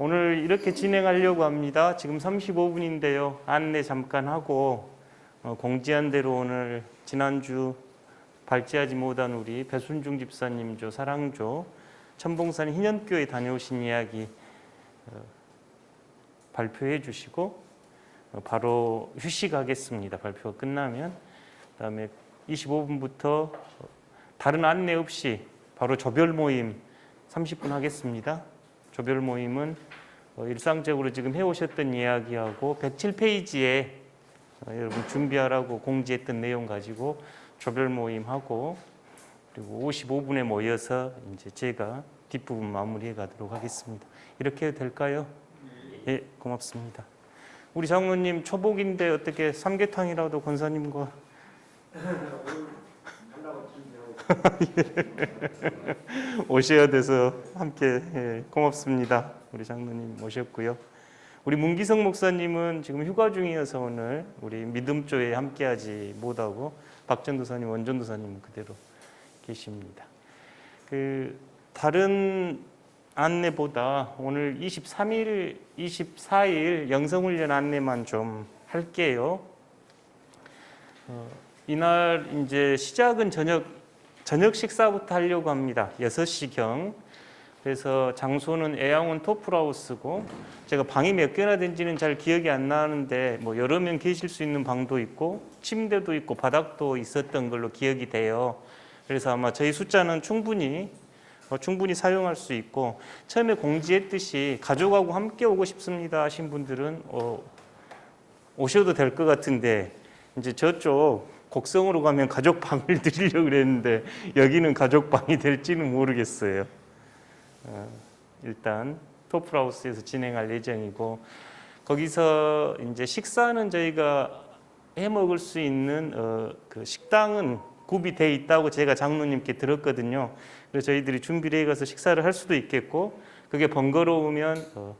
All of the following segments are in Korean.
오늘 이렇게 진행하려고 합니다. 지금 35분인데요. 안내 잠깐 하고 공지한 대로 오늘 지난주 발제하지 못한 우리 배순중 집사님조 사랑조 천봉산 희년교회 다녀오신 이야기 발표해 주시고 바로 휴식하겠습니다. 발표가 끝나면. 그다음에 25분부터 다른 안내 없이 바로 조별 모임 30분 하겠습니다. 조별 모임은 일상적으로 지금 해오셨던 이야기하고 107페이지에 여러분 준비하라고 공지했던 내용 가지고 조별 모임하고 그리고 55분에 모여서 이제 제가 뒷부분 마무리해 가도록 하겠습니다. 이렇게 해도 될까요? 예, 고맙습니다. 우리 장로님 초복인데 어떻게 삼계탕이라도 권사님과 오셔야 돼서 함께 고맙습니다. 우리 장로님 모셨고요. 우리 문기성 목사님은 지금 휴가 중이어서 오늘 우리 믿음조에 함께하지 못하고 박전도사님, 원전도사님은 그대로 계십니다. 다른 안내보다 오늘 23일, 24일 영성훈련 안내만 좀 할게요. 이날 이제 시작은 저녁 식사부터 하려고 합니다. 6시경. 그래서 장소는 애양원 토플하우스고 제가 방이 몇 개나 된지는 잘 기억이 안 나는데 뭐 여러 명 계실 수 있는 방도 있고 침대도 있고 바닥도 있었던 걸로 기억이 돼요. 그래서 아마 저희 숫자는 충분히 사용할 수 있고 처음에 공지했듯이 가족하고 함께 오고 싶습니다 하신 분들은 오셔도 될 것 같은데 이제 저쪽 곡성으로 가면 가족 방을 드리려고 그랬는데 여기는 가족 방이 될지는 모르겠어요. 일단 토플하우스에서 진행할 예정이고 거기서 이제 식사는 저희가 해 먹을 수 있는 그 식당은 구비돼 있다고 제가 장로님께 들었거든요. 그래서 저희들이 준비를 해가서 식사를 할 수도 있겠고 그게 번거로우면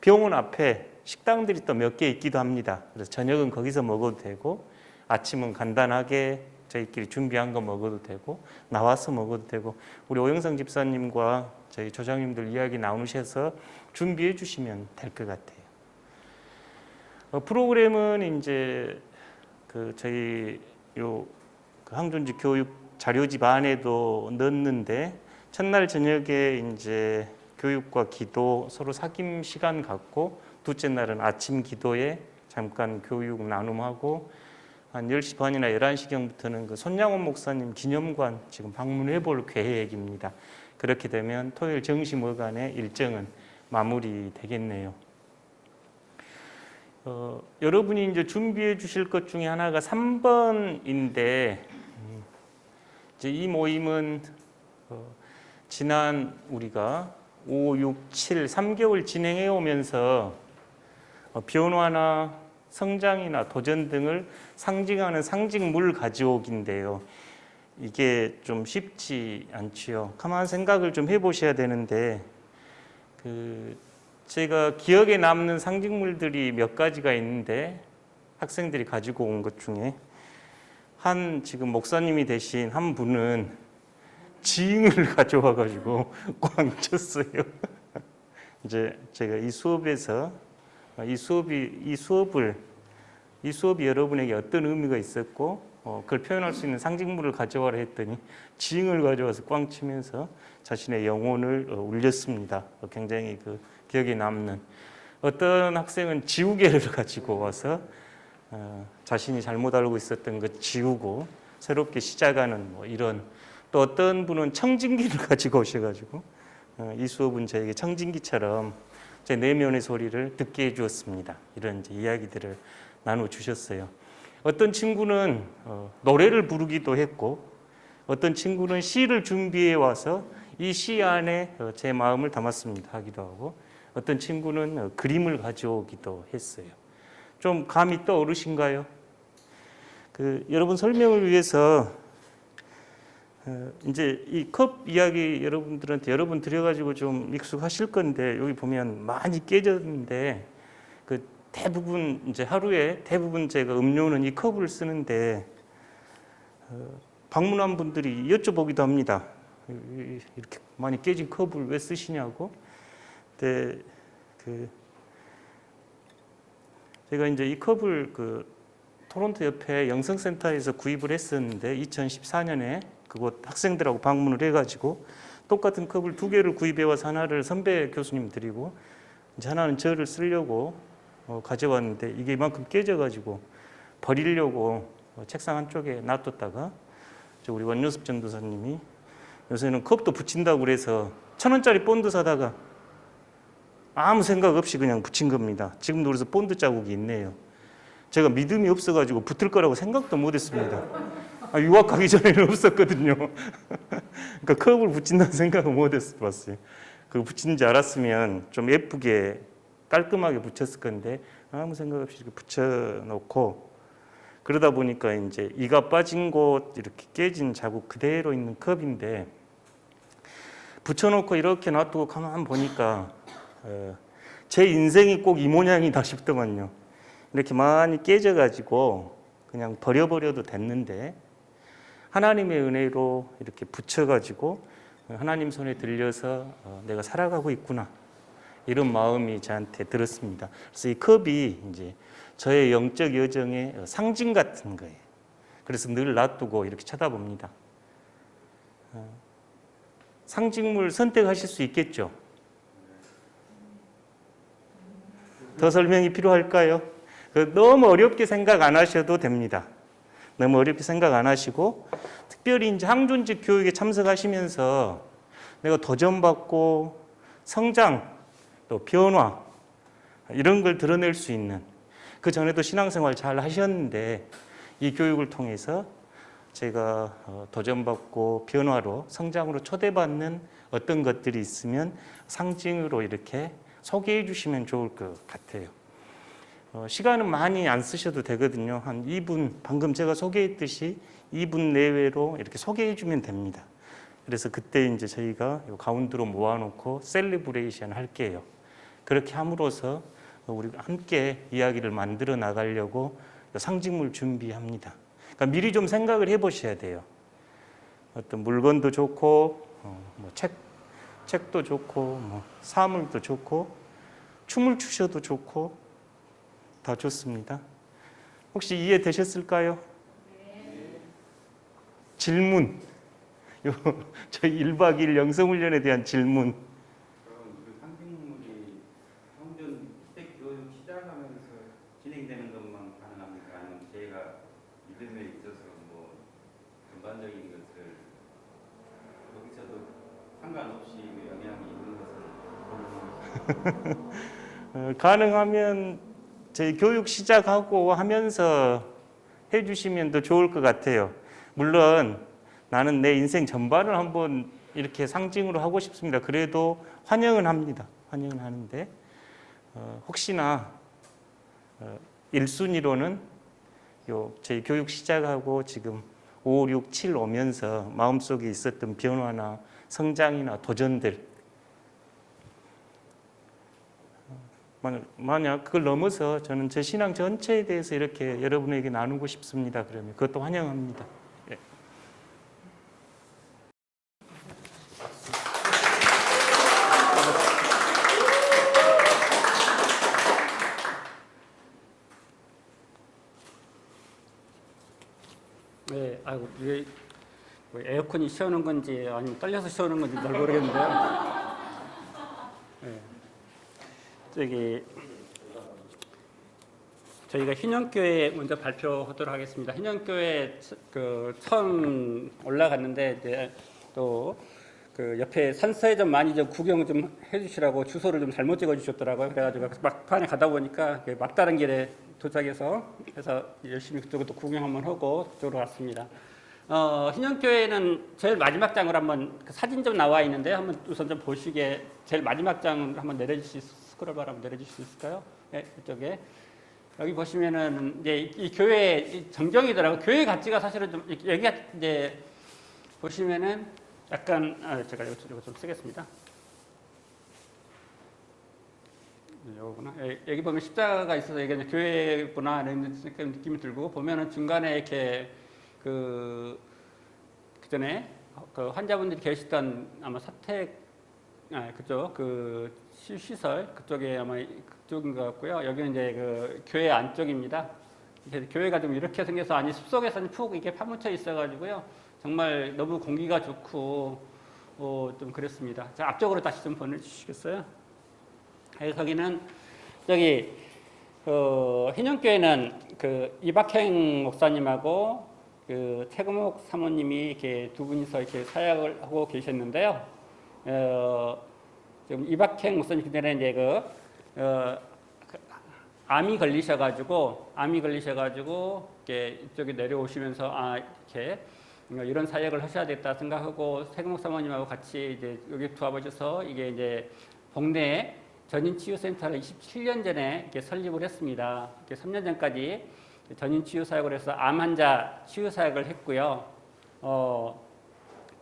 병원 앞에 식당들이 또 몇 개 있기도 합니다. 그래서 저녁은 거기서 먹어도 되고 아침은 간단하게 저희끼리 준비한 거 먹어도 되고 나와서 먹어도 되고 우리 오영상 집사님과 저희 조장님들 이야기 나누셔서 준비해 주시면 될 것 같아요. 프로그램은 이제 저희 항존지 교육 자료집 안에도 넣었는데 첫날 저녁에 이제 교육과 기도 서로 사귐 시간 갖고 둘째 날은 아침 기도에 잠깐 교육 나눔하고 한 10시 반이나 11시경부터는 그 손양원 목사님 기념관 지금 방문해 볼 계획입니다. 그렇게 되면 토요일 정시 어간의 일정은 마무리 되겠네요. 여러분이 이제 준비해 주실 것 중에 하나가 3번인데 이제 이 모임은 지난 우리가 5, 6, 7, 3개월 진행해 오면서 변화나 성장이나 도전 등을 상징하는 상징물 가져오기인데요. 이게 좀 쉽지 않지요. 가만 생각을 좀 해보셔야 되는데 제가 기억에 남는 상징물들이 몇 가지가 있는데 학생들이 가지고 온 것 중에 지금 목사님이 되신 한 분은 징을 가져와 가지고 꽝 쳤어요. 이제 제가 이 수업이 여러분에게 어떤 의미가 있었고 그걸 표현할 수 있는 상징물을 가져와라 했더니 징을 가져와서 꽝 치면서 자신의 영혼을 울렸습니다. 굉장히 기억에 남는 어떤 학생은 지우개를 가지고 와서 자신이 잘못 알고 있었던 것 지우고 새롭게 시작하는 이런 또 어떤 분은 청진기를 가지고 오셔가지고 이 수업은 저에게 청진기처럼 제 내면의 소리를 듣게 해주었습니다. 이런 이제 이야기들을 나눠주셨어요. 어떤 친구는 노래를 부르기도 했고 어떤 친구는 시를 준비해 와서 이 시 안에 제 마음을 담았습니다 하기도 하고 어떤 친구는 그림을 가져오기도 했어요. 좀 감이 떠오르신가요? 여러분 설명을 위해서 이제 이 컵 이야기 여러분들한테 여러 번 드려가지고 좀 익숙하실 건데 여기 보면 많이 깨졌는데 대부분 이제 하루에 대부분 제가 음료는 이 컵을 쓰는데 방문한 분들이 여쭤보기도 합니다. 이렇게 많이 깨진 컵을 왜 쓰시냐고. 근데 제가 이제 이 컵을 토론토 옆에 영성센터에서 구입을 했었는데 2014년에 그곳 학생들하고 방문을 해가지고 똑같은 컵을 2개를 구입해 와서 하나를 선배 교수님 드리고 이제 하나는 저를 쓰려고 가져왔는데 이게 이만큼 깨져가지고 버리려고 책상 한쪽에 놔뒀다가 우리 원효습 전도사님이 요새는 컵도 붙인다고 그래서 1,000원짜리 본드 사다가 아무 생각 없이 그냥 붙인 겁니다. 지금도 그래서 본드 자국이 있네요. 제가 믿음이 없어가지고 붙을 거라고 생각도 못했습니다. 유학 가기 전에는 없었거든요. 그러니까 컵을 붙인다는 생각은 못했어요. 그 붙인지 알았으면 좀 예쁘게 깔끔하게 붙였을 건데 아무 생각 없이 이렇게 붙여놓고 그러다 보니까 이제 이가 빠진 곳 이렇게 깨진 자국 그대로 있는 컵인데 붙여놓고 이렇게 놔두고 가만 보니까 제 인생이 꼭 이 모양이다 싶더만요. 이렇게 많이 깨져가지고 그냥 버려버려도 됐는데 하나님의 은혜로 이렇게 붙여가지고 하나님 손에 들려서 내가 살아가고 있구나 이런 마음이 저한테 들었습니다. 그래서 이 컵이 이제 저의 영적 여정의 상징 같은 거예요. 그래서 늘 놔두고 이렇게 쳐다봅니다. 상징물 선택하실 수 있겠죠? 더 설명이 필요할까요? 너무 어렵게 생각 안 하셔도 됩니다. 너무 어렵게 생각 안 하시고 특별히 이제 항존직 교육에 참석하시면서 내가 도전받고 성장 또 변화 이런 걸 드러낼 수 있는 그 전에도 신앙생활 잘 하셨는데 이 교육을 통해서 제가 도전받고 변화로 성장으로 초대받는 어떤 것들이 있으면 상징으로 이렇게 소개해 주시면 좋을 것 같아요. 시간은 많이 안 쓰셔도 되거든요. 한 2분, 방금 제가 소개했듯이 2분 내외로 이렇게 소개해 주면 됩니다. 그래서 그때 이제 저희가 가운데로 모아놓고 셀리브레이션 할게요. 그렇게 함으로써 우리가 함께 이야기를 만들어 나가려고 상징물 준비합니다. 그러니까 미리 좀 생각을 해보셔야 돼요. 어떤 물건도 좋고, 책도 좋고, 사물도 좋고, 춤을 추셔도 좋고, 다 좋습니다. 혹시 이해되셨을까요? 네. 질문. 저희 1박 2일 영성훈련에 대한 질문. 그럼 그 상징물이 성전 주택 교육 시작하면서 진행되는 것만 가능합니까? 아니면 저희가 믿음에 있어서 뭐 전반적인 것을 여기서도 상관없이 영향이 있는 것은 가능하면 저희 교육 시작하고 하면서 해주시면 더 좋을 것 같아요. 물론 나는 내 인생 전반을 한번 이렇게 상징으로 하고 싶습니다. 그래도 환영은 합니다. 환영은 하는데 혹시나 1순위로는 저희 교육 시작하고 지금 5, 6, 7 오면서 마음속에 있었던 변화나 성장이나 도전들 만약 그걸 넘어서 저는 제 신앙 전체에 대해서 이렇게 여러분에게 나누고 싶습니다. 그러면 그것도 환영합니다. 예. 네, 아이고 이게 뭐 에어컨이 시원한 건지 아니면 떨려서 시원한 건지 잘 모르겠는데요. 네. 저희가 hin현교회 먼저 발표하도록 하겠습니다. hin현교회 처음 올라갔는데 이제 또 그 옆에 산서에 좀 많이 좀 구경 좀 해주시라고 주소를 좀 잘못 찍어주셨더라고요. 그래가지고 막판에 가다 보니까 막다른 길에 도착해서 그래서 열심히 그쪽도 구경 한번 하고 그쪽으로 왔습니다. hin현교회는 제일 마지막 장으로 한번 사진 좀 나와 있는데 한번 우선 좀 보시게 제일 마지막 장을 한번 내려주실 스크롤바र 한번 내려주실 수 있을까요? 네, 이쪽에 여기 보시면은 이제 이 교회 정정이더라고. 교회 가치가 사실은 좀 여기가 이제 보시면은 약간 제가 이거 좀 쓰겠습니다. 요거구나. 여기 보면 십자가가 있어서 이게 교회구나 이런 느낌이 들고 보면은 중간에 이렇게 그 전에 그 환자분들이 계시던 아마 사택 그쪽 그 시설 그쪽에 아마 그쪽인 것 같고요. 여기는 이제 그 교회 안쪽입니다. 교회가 좀 이렇게 생겨서 안이 숲속에서는 푹 이렇게 파묻혀 있어가지고요. 정말 너무 공기가 좋고 좀 그렇습니다. 자, 앞쪽으로 다시 좀 보내주시겠어요? 거기는 저기 hin현교회는 그 이박행 목사님하고 그 태금옥 사모님이 이렇게 두 분이서 이렇게 사역을 하고 계셨는데요. 지금 이박행 목사님 그전에 이제 암이 걸리셔가지고 이렇게 이쪽에 내려오시면서 이렇게 이런 사역을 하셔야 됐다 생각하고 태금옥 사모님하고 같이 이제 여기 도와보셔서 이게 이제 복내 전인치유센터를 27년 전에 이렇게 설립을 했습니다. 이렇게 3년 전까지 전인치유 사역을 해서 암 환자 치유 사역을 했고요.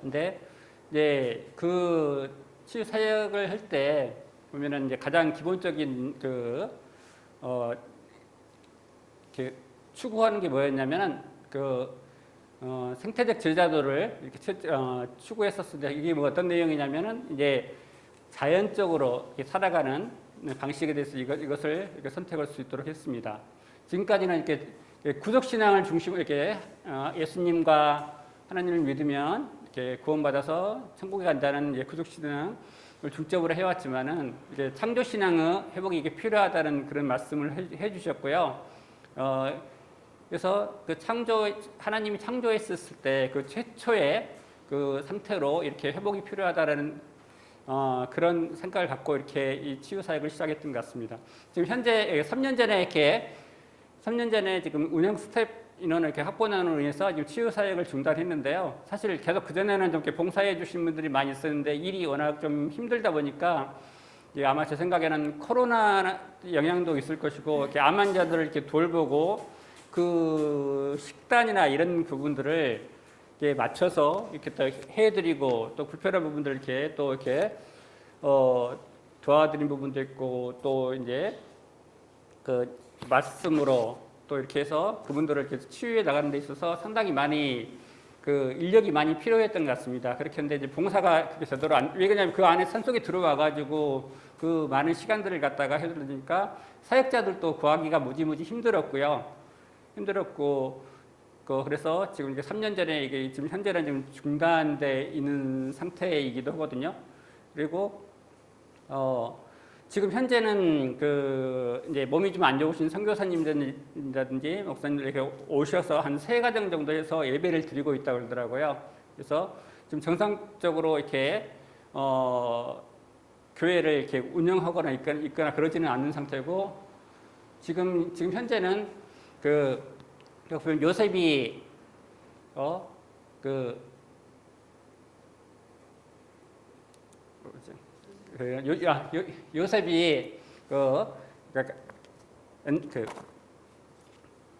근데 이제 그 치유 사역을 할 때 보면은 이제 가장 기본적인 이렇게 추구하는 게 뭐였냐면은 생태적 저자도를 이렇게 추구했었을 때 이게 뭐 어떤 내용이냐면은 이제 자연적으로 이렇게 살아가는 방식에 대해서 이것을 이렇게 선택할 수 있도록 했습니다. 지금까지는 이렇게 구속 신앙을 중심으로 이렇게 예수님과 하나님을 믿으면 이렇게 구원받아서 천국에 간다는 구속 신앙을 중점으로 해왔지만은 이제 창조 신앙의 회복이 이게 필요하다는 그런 말씀을 해주셨고요. 그래서 하나님이 창조했을 때 그 최초의 그 상태로 이렇게 회복이 필요하다라는 그런 생각을 갖고 이렇게 이 치유 사역을 시작했던 것 같습니다. 지금 현재 3년 전에 지금 운영 스텝 인원을 이렇게 확보함으로 인해서 지금 치유 사역을 중단했는데요. 사실 계속 그전에는 좀 이렇게 봉사해 주신 분들이 많이 있었는데 일이 워낙 좀 힘들다 보니까 아마 제 생각에는 코로나 영향도 있을 것이고 이렇게 암 환자들을 이렇게 돌보고 그 식단이나 이런 부분들을 이렇게 맞춰서 이렇게 또 해드리고 또 불편한 부분들 이렇게 또 이렇게 도와드린 부분도 있고 또 이제 그 말씀으로 또 이렇게 해서 그분들을 이렇게 치유해 나가는 데 있어서 상당히 많이 그 인력이 많이 필요했던 것 같습니다. 그렇게 했는데 이제 봉사가 그렇게 제대로 왜냐하면 그 안에 산속에 들어와가지고 그 많은 시간들을 갖다가 해드리니까 사역자들도 구하기가 무지무지 힘들었고 그래서 지금 이제 3년 전에 이게 지금 현재는 지금 중단돼 있는 상태이기도 하거든요. 그리고 지금 현재는 이제 몸이 좀 안 좋으신 선교사님들이라든지 목사님들 이렇게 오셔서 한 3가정 정도 해서 예배를 드리고 있다고 그러더라고요. 그래서 지금 정상적으로 이렇게 교회를 이렇게 운영하거나 있거나 그러지는 않는 상태고 지금 현재는 요셉이 요셉이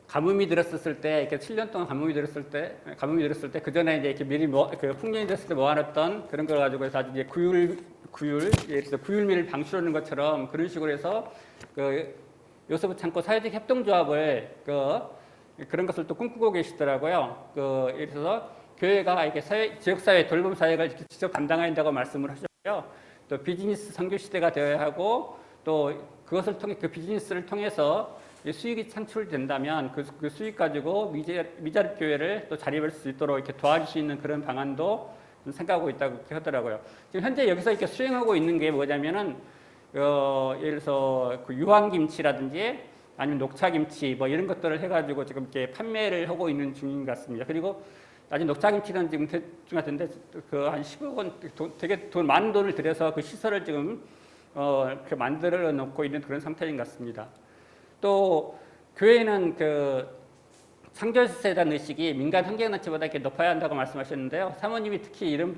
가뭄이 들었을 때 이렇게 7년 동안 가뭄이 들었을 때 그 전에 이제 이렇게 미리 풍년이 됐을 때 모아놨던 그런 걸 가지고 해서 아주 이제 예를 들어서 구휼미를 방출하는 것처럼 그런 식으로 해서 요셉을 참고 사회적 협동조합을 그런 것을 또 꿈꾸고 계시더라고요. 예를 들어서 교회가 이렇게 지역사회 돌봄 사역을 이렇게 직접 담당한다고 말씀을 하셨고요. 또 비즈니스 선교 시대가 되어야 하고 또 그것을 통해 그 비즈니스를 통해서 수익이 창출된다면 그 수익 가지고 미자립 교회를 또 자립할 수 있도록 이렇게 도와줄 수 있는 그런 방안도 생각하고 있다고 하더라고요. 지금 현재 여기서 이렇게 수행하고 있는 게 뭐냐면은 예를 들어서 그 유황김치라든지 아니면 녹차김치 뭐 이런 것들을 해가지고 지금 이렇게 판매를 하고 있는 중인 것 같습니다. 그리고 아직 녹차김치는 지금 대충 같은데 한 10억 원 되게 많은 돈을 들여서 그 시설을 지금 이렇게 만들어 놓고 있는 그런 상태인 것 같습니다. 또 교회는 창조세대라는 의식이 민간 환경단체보다 이렇게 높아야 한다고 말씀하셨는데요. 사모님이 특히 이런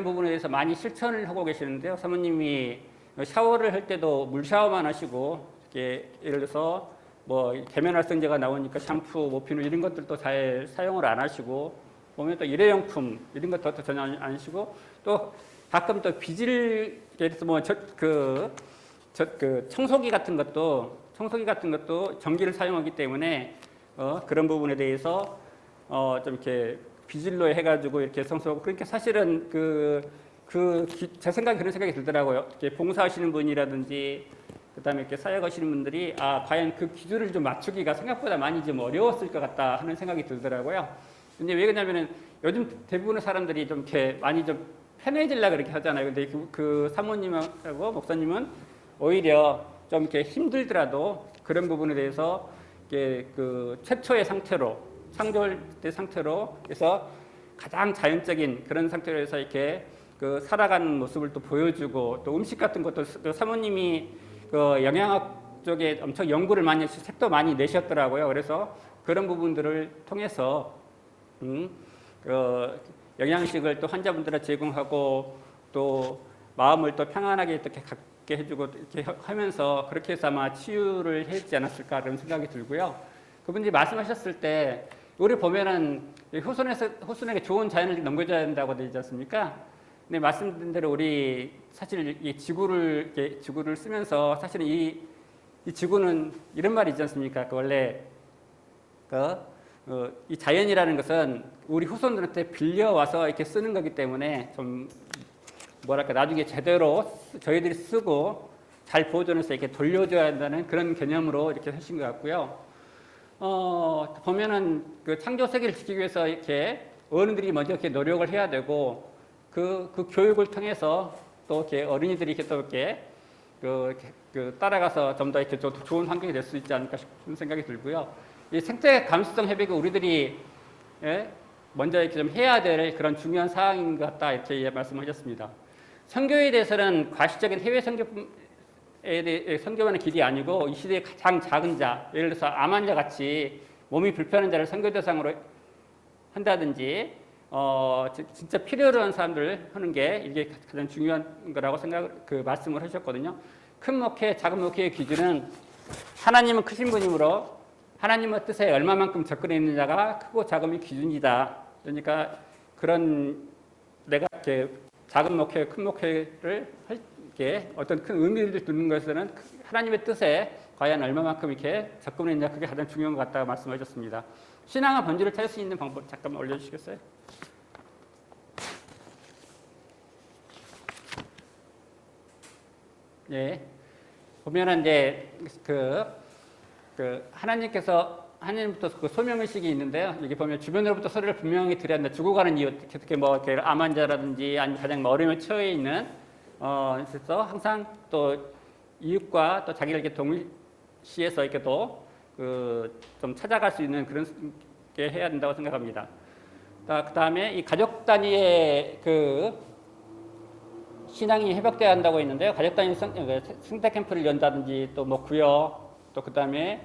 부분에 대해서 많이 실천을 하고 계시는데요. 사모님이 샤워를 할 때도 물 샤워만 하시고 이렇게 예를 들어서 뭐 계면활성제가 나오니까 샴푸, 모피누 이런 것들도 잘 사용을 안 하시고 보면 또 일회용품 이런 것도 전혀 안 하시고 또 가끔 또 비질 예를 들어서 뭐 청소기 같은 것도 전기를 사용하기 때문에 그런 부분에 대해서 좀 이렇게 비질로 해가지고 이렇게 청소하고 그러니까 사실은 제 생각에 그런 생각이 들더라고요. 이렇게 봉사하시는 분이라든지 그다음에 이렇게 사역하시는 분들이 과연 그 기준을 좀 맞추기가 생각보다 많이 좀 어려웠을 것 같다 하는 생각이 들더라고요. 근데 왜 그러냐면은 요즘 대부분의 사람들이 좀 이렇게 많이 좀 편해지려고 그렇게 하잖아요. 근데 그 사모님하고 목사님은 오히려 좀 이렇게 힘들더라도 그런 부분에 대해서 이렇게 그 최초의 상태로 창조할 때 상태로 해서 가장 자연적인 그런 상태로 해서 이렇게 그 살아가는 모습을 또 보여주고 또 음식 같은 것도 그 사모님이 그 영양학 쪽에 엄청 연구를 많이 해서 책도 많이 내셨더라고요. 그래서 그런 부분들을 통해서 그 영양식을 또 환자분들한테 제공하고 또 마음을 또 평안하게 이렇게 갖게 해주고 이렇게 하면서 그렇게 해서 아마 치유를 했지 않았을까 그런 생각이 들고요. 그분이 말씀하셨을 때 우리 보면은 후손에게 좋은 자연을 넘겨줘야 된다고 되지 않습니까? 근데 말씀드린 대로 우리 사실 이 지구를 쓰면서 사실은 이 지구는 이런 말이 있지 않습니까? 그 원래 이 자연이라는 것은 우리 후손들한테 빌려와서 이렇게 쓰는 거기 때문에 좀 뭐랄까 나중에 제대로 저희들이 쓰고 잘 보존해서 이렇게 돌려줘야 한다는 그런 개념으로 이렇게 하신 것 같고요. 보면은 그 창조 세계를 지키기 위해서 이렇게 어른들이 먼저 이렇게 노력을 해야 되고 그 교육을 통해서 또 이렇게 어린이들이 이렇게 또 이렇게 그 따라가서 좀 더 이렇게 좀 좋은 환경이 될 수 있지 않을까 싶은 생각이 들고요. 이 생태 감수성 회복이 우리들이 먼저 이렇게 좀 해야 될 그런 중요한 사항인 것 같다 이렇게 말씀하셨습니다. 선교에 대해서는 과시적인 해외 선교만의 길이 아니고 이 시대의 가장 작은 자, 예를 들어서 암 환자 같이 몸이 불편한 자를 선교 대상으로 한다든지 진짜 필요로 하는 사람들 하는 게 이게 가장 중요한 거라고 말씀을 하셨거든요. 큰 목회, 작은 목회의 기준은 하나님은 크신 분이므로 하나님의 뜻에 얼마만큼 접근해 있는 자가 크고 작음이 기준이다. 그러니까 그런 내가 이렇게 작은 목회, 큰 목회를 할 게 어떤 큰 의미를 두는 것에는 하나님의 뜻에 과연 얼마만큼 이렇게 접근했냐 그게 가장 중요한 것 같다고 말씀하셨습니다. 신앙의 본질을 찾을 수 있는 방법 잠깐만 올려주시겠어요? 예, 보면은 이제 하나님부터 그 소명의식이 있는데요. 여기 보면 주변으로부터 소리를 분명히 들어야 한다. 죽어가는 이유, 특히 뭐 이렇게 암 환자라든지 아니면 가장 어려움에 처해 있는 그래서 항상 또 이웃과 또 자기를 이렇게 동시에서 이렇게 또 좀 찾아갈 수 있는 그런 게 해야 된다고 생각합니다. 그 다음에 이 가족 단위의 신앙이 회복돼야 한다고 했는데요. 가족 단위 생태 캠프를 연다든지 또 뭐 구역 또 그 다음에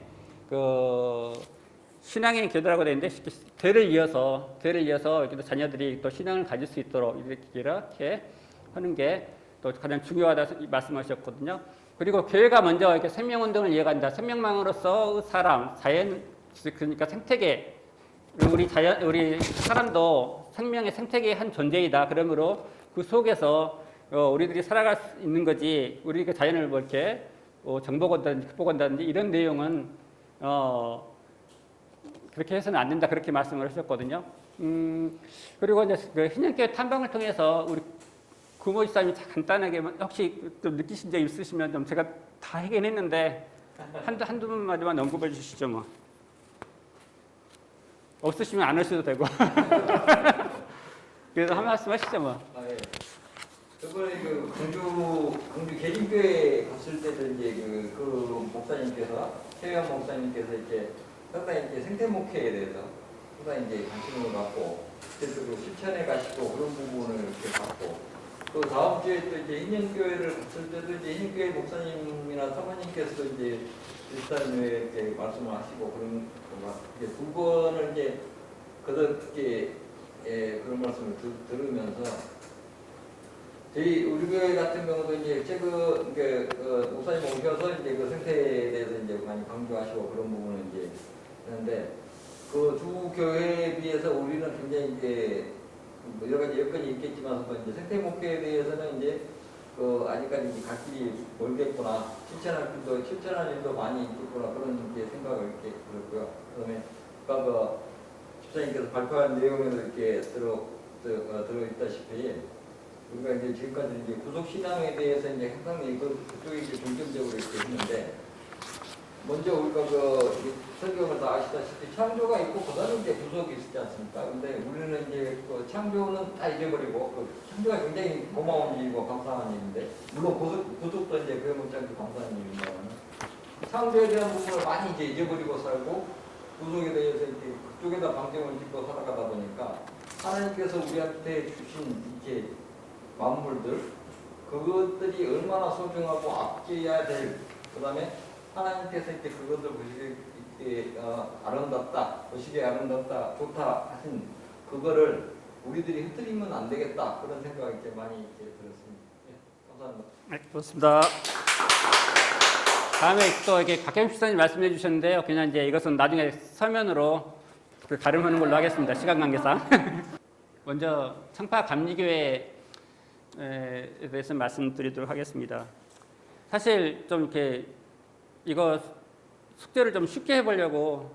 신앙의 교도라고 되어 있는데 대를 이어서 이렇게 자녀들이 또 신앙을 가질 수 있도록 이렇게 하는 게 또 가장 중요하다 말씀하셨거든요. 그리고 교회가 먼저 이렇게 생명운동을 이어간다. 생명망으로서 사람, 자연, 그러니까 생태계, 우리 사람도 생명의 생태계의 한 존재이다. 그러므로 그 속에서 우리들이 살아갈 수 있는 거지. 우리가 자연을 뭐 이렇게 정복한다든지 극복한다든지 이런 내용은 그렇게 해서는 안 된다. 그렇게 말씀을 하셨거든요. 그리고 이제 그 희년교회 탐방을 통해서 우리 구모 집사님이 간단하게 혹시 좀 느끼신 적 있으시면 좀 제가 다 하긴 했는데 한두 마디만 언급해 주시죠 뭐. 없으시면 안 하셔도 되고. 그래서 한 말씀 하시죠 뭐. 예. 저번에 광주 개진교회 갔을 때도 이제 그 목사님께서 최영 목사님께서 이렇게 상당히 이제 생태 목회에 대해서 상당히 이제 관심을 갖고 그래서 실천해 가시고 그런 부분을 이렇게 봤고 또 다음 주에 또 이제 인연교회를 갔을 때도 이제 인연교회 목사님이나 사모님께서도 이제 비슷한 이렇게 말씀을 하시고 그런 이제 두 번을 이제 그렇게 그런 말씀을 들으면서 우리 교회 같은 경우도 이제 최근 목사님 오셔서 이제 그 생태에 대해서 이제 많이 강조하시고 그런 부분은 이제 했는데 그 두 교회에 비해서 우리는 굉장히 이제 여러 가지 여건이 있겠지만서도 이제 생태 목회에 대해서는 이제 아직까지 갈 길이 멀겠구나, 실천할 일도 많이 있겠구나 그런 이제 생각을 이렇게 들었고요. 그다음에 집사님께서 발표한 내용에도 이렇게 들어있다시피 우리가 이제 지금까지 이제 구속 신앙에 대해서 이제 상당히 그쪽에 이제 중점적으로 이렇게 했는데, 먼저 우리가 설교를 다 아시다시피 창조가 있고 그다음에 이제 구속이 있지 않습니까? 근데 우리는 이제 창조는 다 잊어버리고 창조가 굉장히 고마운 일이고 감사한 일인데, 물론 구속도 이제 그에 못지않게 감사한 일입니다만, 창조에 대한 부분을 많이 이제 잊어버리고 살고 구속에 대해서 이렇게 그쪽에다 방점을 찍고 살아가다 보니까 하나님께서 우리한테 주신 이제 만물들, 그것들이 얼마나 소중하고 아껴야 될, 그다음에 하나님께서 이제 그것을 보시기에 아름답다, 보시기에 아름답다, 좋다 하신 그거를 우리들이 흩뜨리면 안 되겠다, 그런 생각이 이제 많이 이제 들었습니다. 예, 감사합니다. 네, 그렇습니다. 다음에 또 이렇게 박경식 목사님 말씀해 주셨는데요. 그냥 이제 이것은 나중에 서면으로 가름하는 걸로 하겠습니다. 시간 관계상. 먼저 청파 감리교회에 대해서 말씀드리도록 하겠습니다. 사실 좀 이렇게 이거 숙제를 좀 쉽게 해보려고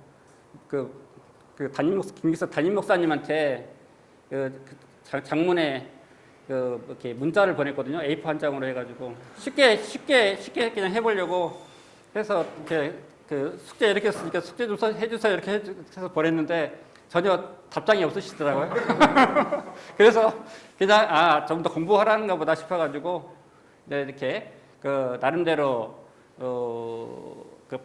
김기석 담임 목사님한테 장문에 이렇게 문자를 보냈거든요. A4 한 장으로 해가지고 쉽게 그냥 해보려고 해서 이렇게 숙제 이렇게 했으니까 숙제 좀 해주세요 이렇게 해서 보냈는데 전혀 답장이 없으시더라고요. 그래서 그냥 좀 더 공부하라는가 보다 싶어가지고 네, 이렇게 나름대로 이렇게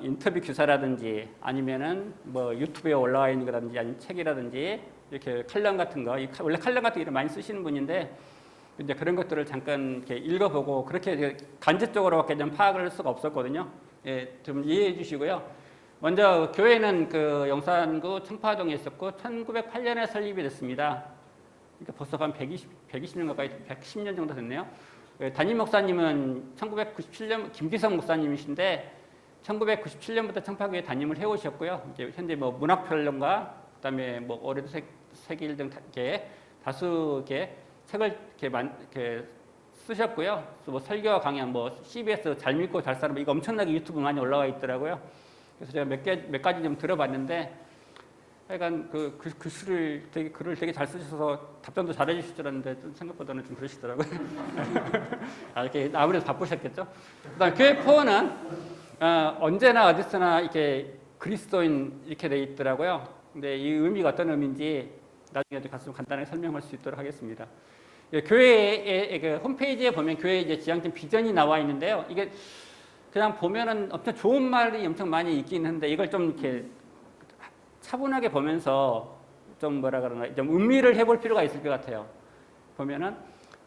인터뷰 기사라든지 아니면은 뭐 유튜브에 올라와 있는 거라든지 아니면 책이라든지 이렇게 칼럼 같은 거, 원래 칼럼 같은 거 많이 쓰시는 분인데 이제 그런 것들을 잠깐 이렇게 읽어보고 그렇게 간접적으로밖에 좀 파악을 할 수가 없었거든요. 예, 좀 이해해 주시고요. 먼저 교회는 영산구 청파동에 있었고 1908년에 설립이 됐습니다. 그러니까 벌써 한 120년 가까이 110년 정도 됐네요. 담임 목사님은 1997년 김기성 목사님이신데 1997년부터 청파교회 담임을 해오셨고요. 이제 현재 뭐 문학평론가, 그다음에 뭐 올해도 세길 등 다수 책을 이렇게 쓰셨고요. 뭐 설교와 강연, 뭐 CBS 잘 믿고 잘 살아 이거 엄청나게 유튜브 많이 올라와 있더라고요. 그래서 제가 몇 가지 좀 들어봤는데, 하여간 글을 되게 잘 쓰셔서 답변도 잘 해주실 줄 알았는데 생각보다는 좀 그러시더라고요. 이렇게 아무래도 바쁘셨겠죠. 그다음 교회 포어는 언제나 어디서나 이렇게 그리스도인 이렇게 돼 있더라고요. 근데 이 의미가 어떤 의미인지 나중에 가서 간단하게 설명할 수 있도록 하겠습니다. 교회의 홈페이지에 보면 교회 이제 지향점 비전이 나와 있는데요. 이게 그냥 보면은 엄청 좋은 말이 엄청 많이 있긴 한데 이걸 좀 이렇게 차분하게 보면서 좀 뭐라 그러나 좀 음미를 해볼 필요가 있을 것 같아요. 보면은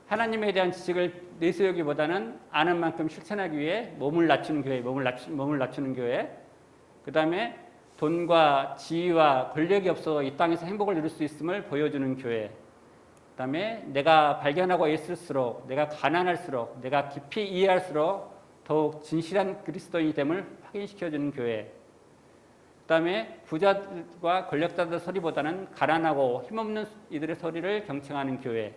하나님에 대한 지식을 내세우기보다는 아는 만큼 실천하기 위해 몸을 낮추는 교회, 몸을 낮추는 교회. 그 다음에 돈과 지위와 권력이 없어 이 땅에서 행복을 누릴 수 있음을 보여주는 교회. 그 다음에 내가 발견하고 있을수록, 내가 가난할수록, 내가 깊이 이해할수록 더욱 진실한 그리스도인이 됨을 확인시켜주는 교회. 그 다음에 부자들과 권력자들 소리보다는 가난하고 힘없는 이들의 소리를 경청하는 교회.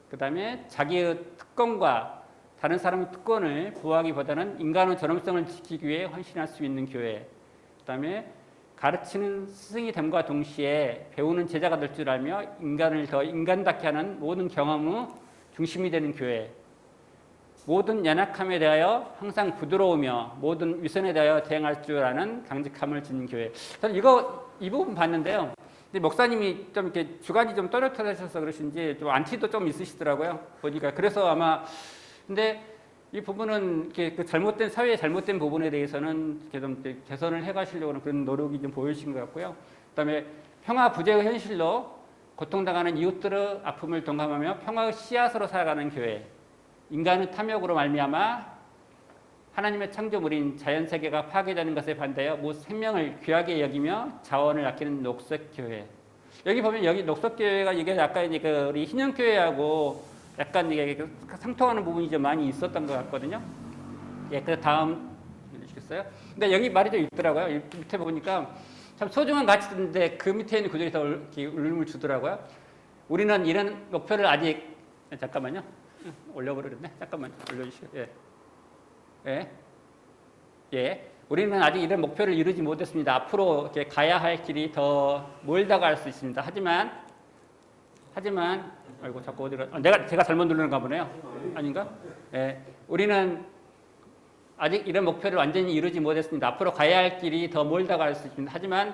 그 다음에 자기의 특권과 다른 사람의 특권을 부하기보다는 인간의 존엄성을 지키기 위해 헌신할 수 있는 교회. 그 다음에 가르치는 스승이 됨과 동시에 배우는 제자가 될 줄 알며 인간을 더 인간답게 하는 모든 경험의 중심이 되는 교회. 모든 연약함에 대하여 항상 부드러우며 모든 위선에 대하여 대응할 줄 아는 강직함을 지닌 교회. 저는 이 부분 봤는데요. 근데 목사님이 좀 이렇게 주관이 좀 또렷하셔서 그러신지 좀 안티도 좀 있으시더라고요. 보니까. 그래서 아마 근데 이 부분은 이렇게 잘못된 사회의 잘못된 부분에 대해서는 이렇게 좀 개선을 해가시려고 하는 그런 노력이 좀 보이신 것 같고요. 그다음에 평화 부재의 현실로 고통당하는 이웃들의 아픔을 동감하며 평화의 씨앗으로 살아가는 교회. 인간의 탐욕으로 말미암아 하나님의 창조물인 자연세계가 파괴되는 것에 반대하여 모든 생명을 귀하게 여기며 자원을 아끼는 녹색교회. 여기 보면 여기 녹색교회가 이게 약간 우리 희년교회하고 약간 이게 상통하는 부분이 좀 많이 있었던 것 같거든요. 예, 그 다음 해주시겠어요? 근데 여기 말이 좀 있더라고요. 밑에 보니까 참 소중한 가치인데 그 밑에 있는 구절이 더 울림을 주더라고요. 우리는 이런 목표를 아직 잠깐만요. 올려버렸네. 잠깐만 올려주시죠. 예. 우리는 아직 이런 목표를 이루지 못했습니다. 앞으로 이렇게 가야 할 길이 더 멀다고 할 수 있습니다. 하지만 하지만 아이고 자꾸 어디가 제가 잘못 누르는가 보네요. 아닌가? 예, 우리는 아직 이런 목표를 완전히 이루지 못했습니다. 앞으로 가야 할 길이 더 멀다 갈 수 있습니다. 하지만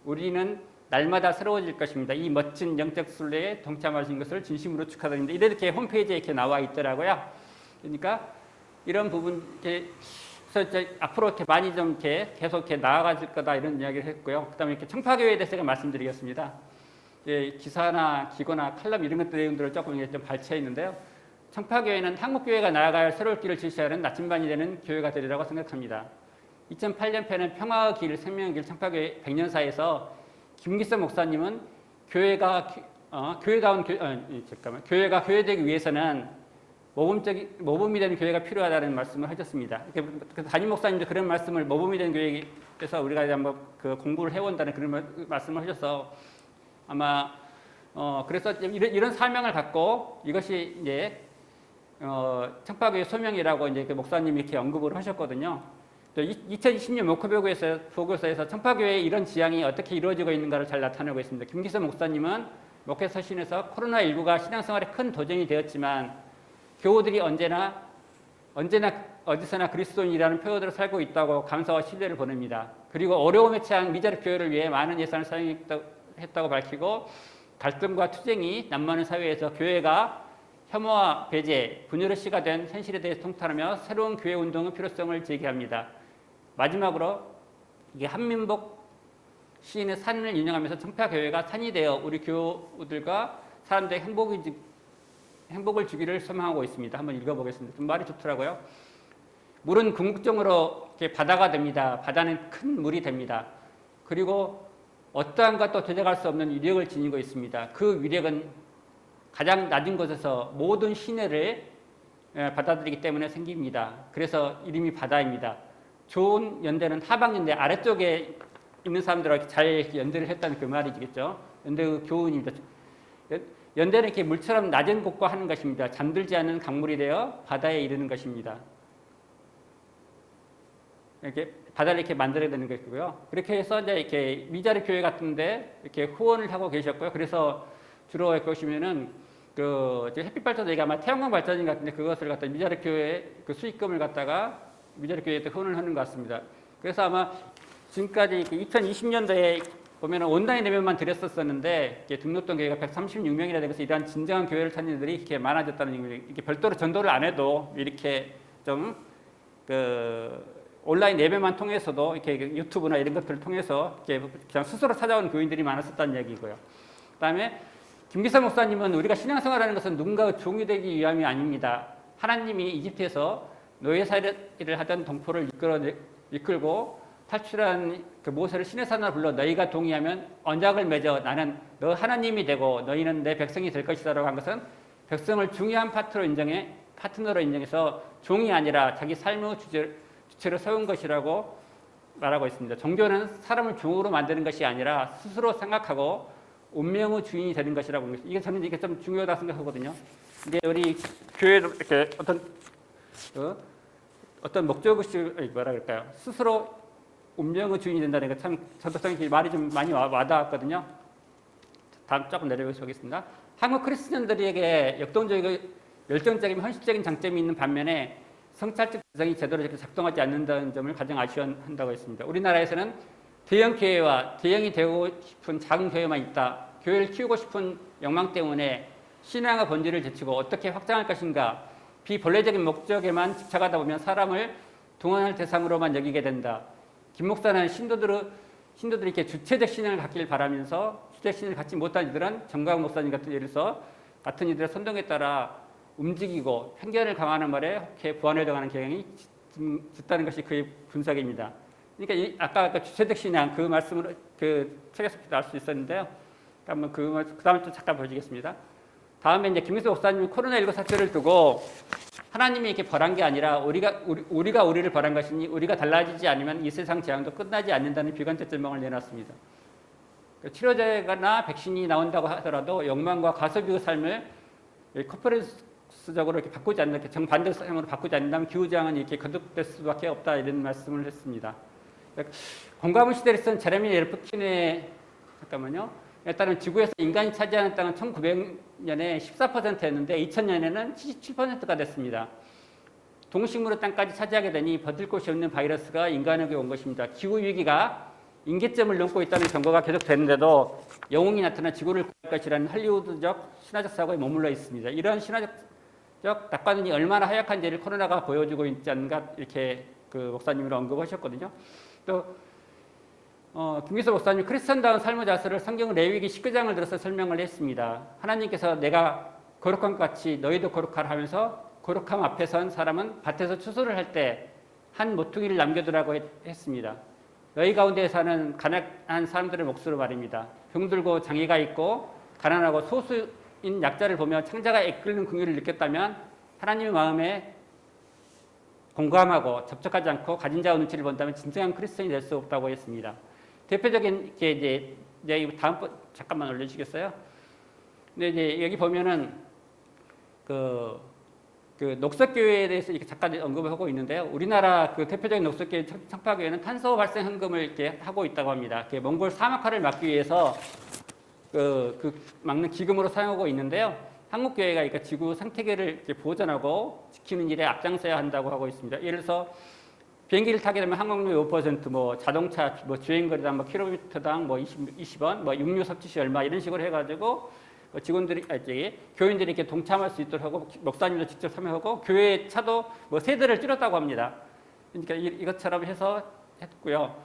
우리는 날마다 새로워질 것입니다. 이 멋진 영적 순례에 동참하신 것을 진심으로 축하드립니다. 이렇게 홈페이지에 이렇게 나와 있더라고요. 그러니까 이런 부분 그래서 이제 앞으로 이렇게 많이 좀 이렇게 계속 이렇게 나아가질 거다 이런 이야기를 했고요. 그다음에 이렇게 청파교회에 대해서 제가 말씀드리겠습니다. 기사나 기고나 칼럼 이런 것들 내용들을 조금 좀 발췌해 있는데요. 청파교회는 한국교회가 나아갈 새로운 길을 제시하는 나침반이 되는 교회가 되리라고 생각합니다. 2008년편은 평화의 길, 생명의 길 청파교회 100년사에서 김기성 목사님은 교회가 교회되기 위해서는 모범이 되는 교회가 필요하다는 말씀을 하셨습니다. 그래서 담임 목사님도 그런 말씀을 모범이 되는 교회에서 우리가 한번 그 공부를 해온다는 그런 말씀을 하셔서 아마 그래서 이런 사명을 갖고 이것이 이제 청파교회 소명이라고 이제 그 목사님이 이렇게 언급을 하셨거든요. 또 2020년 목회보고서에서 청파교회의 이런 지향이 어떻게 이루어지고 있는가를 잘 나타내고 있습니다. 김기성 목사님은 목회 서신에서 코로나19가 신앙생활에 큰 도전이 되었지만 교우들이 언제나 어디서나 그리스도인이라는 표어들을 살고 있다고 감사와 신뢰를 보냅니다. 그리고 어려움에 처한 미자립 교회를 위해 많은 예산을 사용했다고 밝히고 갈등과 투쟁이 난무하는 사회에서 교회가 혐오와 배제, 분열의 시가 된 현실에 대해서 통탄하며 새로운 교회 운동의 필요성을 제기합니다. 마지막으로 이게 한민복 시인의 산을 인용하면서 청파교회가 산이 되어 우리 교우들과 사람들의 행복을 주기를 소망하고 있습니다. 한번 읽어보겠습니다. 좀 말이 좋더라고요. 물은 궁극적으로 이렇게 바다가 됩니다. 바다는 큰 물이 됩니다. 그리고 어떠한 것도 되져갈 수 없는 위력을 지니고 있습니다. 그 위력은 가장 낮은 곳에서 모든 시내를 받아들이기 때문에 생깁니다. 그래서 이름이 바다입니다. 좋은 연대는 하방연대 아래쪽에 있는 사람들하고 잘 연대를 했다는 그 말이겠죠. 연대의 교훈입니다. 연대는 이렇게 물처럼 낮은 곳과 하는 것입니다. 잠들지 않는 강물이 되어 바다에 이르는 것입니다. 이렇게 바다를 이렇게 만들어야 되는 것이고요. 그렇게 해서 이제 이렇게 미자립 교회 같은데 이렇게 후원을 하고 계셨고요. 그래서 주로 보시면은 그 햇빛 발전도 이게 아마 태양광 발전인 것 같은데 그것을 갖다 미자립 교회 그 수익금을 갖다가 미자립 교회에 후원을 하는 것 같습니다. 그래서 아마 지금까지 2020년도에 보면 온라인 예배만 드렸었는데 등록된 교회가 136명이나 되면서 이러한 진정한 교회를 찾는 이들이 이렇게 많아졌다는 얘기입니다. 이렇게 별도로 전도를 안 해도 이렇게 좀 온라인 예배만 통해서도 이렇게 유튜브나 이런 것들을 통해서 이렇게 그냥 스스로 찾아오는 교인들이 많았었다는 얘기고요. 그다음에 김기성 목사님은 우리가 신앙생활하는 것은 누군가의 종이 되기 위함이 아닙니다. 하나님이 이집트에서 노예살이를 하던 동포를 이끌고 탈출한 그 모세를 시내산으로 불러 너희가 동의하면 언약을 맺어 나는 너 하나님이 되고 너희는 내 백성이 될 것이다라고 한 것은 백성을 중요한 파트너로 인정해서 종이 아니라 자기 삶의 주체로 세운 것이라고 말하고 있습니다. 종교는 사람을 종으로 만드는 것이 아니라 스스로 생각하고 운명의 주인이 되는 것이라고 합니다. 이게 저는 이게 좀 중요하다 생각하거든요. 이제 우리 교회도 이렇게 어떤 목적의식을 뭐라 그럴까요? 스스로 운명의 주인이 된다는 게 참 저도 말이 좀 많이 와닿았거든요. 다음 조금 내려보겠습니다. 한국 크리스천들에게 역동적이고 열정적인 헌신적인 장점이 있는 반면에 성찰적 대상이 제대로 작동하지 않는다는 점을 가장 아쉬워한다고 했습니다. 우리나라에서는 대형 교회와 대형이 되고 싶은 작은 교회만 있다. 교회를 키우고 싶은 욕망 때문에 신앙의 본질을 제치고 어떻게 확장할 것인가 비본래적인 목적에만 집착하다 보면 사람을 동원할 대상으로만 여기게 된다. 김 목사는 신도들이 이렇게 주체적 신앙을 갖기를 바라면서 주체적 신앙을 갖지 못한 이들은 정광 목사님 같은 예를 들어서 같은 이들의 선동에 따라 움직이고 편견을 강화하는 말에 혹해 부안을 당하는 경향이 짙다는 것이 그의 분석입니다. 그러니까 아까 주체적 신앙 그 말씀을 그 책에서 알 수 있었는데요. 한번 그 다음에 또 잠깐 보여주겠습니다. 다음에 이제 김민수 목사님이 코로나19 사태를 두고 하나님이 이렇게 벌한 게 아니라 우리가 우리를 벌한 것이니 우리가 달라지지 않으면 이 세상 재앙도 끝나지 않는다는 비관적 전망을 내놨습니다. 치료제나 백신이 나온다고 하더라도 욕망과 가소비의 삶을 커퍼런스적으로 이렇게 바꾸지 않는 정반대성으로 바꾸지 않는다면 기후재앙은 이렇게 거듭될 수밖에 없다 이런 말씀을 했습니다. 공감의 시대를 쓴 제레미 예르프킨의 따른 지구에서 인간이 차지하는 땅은 1900년에 14%였는데 2000년에는 77%가 됐습니다. 동식물의 땅까지 차지하게 되니 버틸 곳이 없는 바이러스가 인간에게 온 것입니다. 기후위기가 임계점을 넘고 있다는 경고가 계속되는데도 영웅이 나타나 지구를 구할 것이라는 할리우드적 신화적 사고에 머물러 있습니다. 이런 신화적 낙관론이 얼마나 하약한지를 코로나가 보여주고 있지 않는가 이렇게 그 목사님으로 언급하셨거든요. 또 김기수 목사님 크리스천다운 삶의 자세를 성경 레위기 19장을 들어서 설명을 했습니다. 하나님께서 내가 거룩한 것 같이 너희도 거룩하라 하면서 거룩함 앞에 선 사람은 밭에서 추수를 할 때 한 모퉁이를 남겨두라고 했습니다. 너희 가운데 사는 가난한 사람들의 몫으로 말입니다. 병들고 장애가 있고 가난하고 소수인 약자를 보며 창자가 이끌는 긍휼을 느꼈다면 하나님의 마음에 공감하고 접촉하지 않고 가진 자의 눈치를 본다면 진정한 크리스천이 될 수 없다고 했습니다. 대표적인 게 이제 다음번 잠깐만 올려주시겠어요? 근데 이제 여기 보면은 그 녹색교회에 대해서 이렇게 잠깐 언급을 하고 있는데요. 우리나라 그 대표적인 녹색교회 청파교회는 탄소 발생 헌금을 이렇게 하고 있다고 합니다. 몽골 사막화를 막기 위해서 막는 기금으로 사용하고 있는데요. 한국교회가 그러니까 지구 생태계를 이렇게 보존하고 지키는 일에 앞장서야 한다고 하고 있습니다. 예를 들어서 비행기를 타게 되면 항공료 5%, 뭐 자동차 주행거리당 뭐 킬로미터당 뭐 20원, 뭐 육류 섭취시 얼마 이런 식으로 해가지고 직원들이 교인들이 이렇게 동참할 수 있도록 하고 목사님도 직접 참여하고 교회 차도 뭐 세대를 줄였다고 합니다. 그러니까 이것처럼 해서 했고요.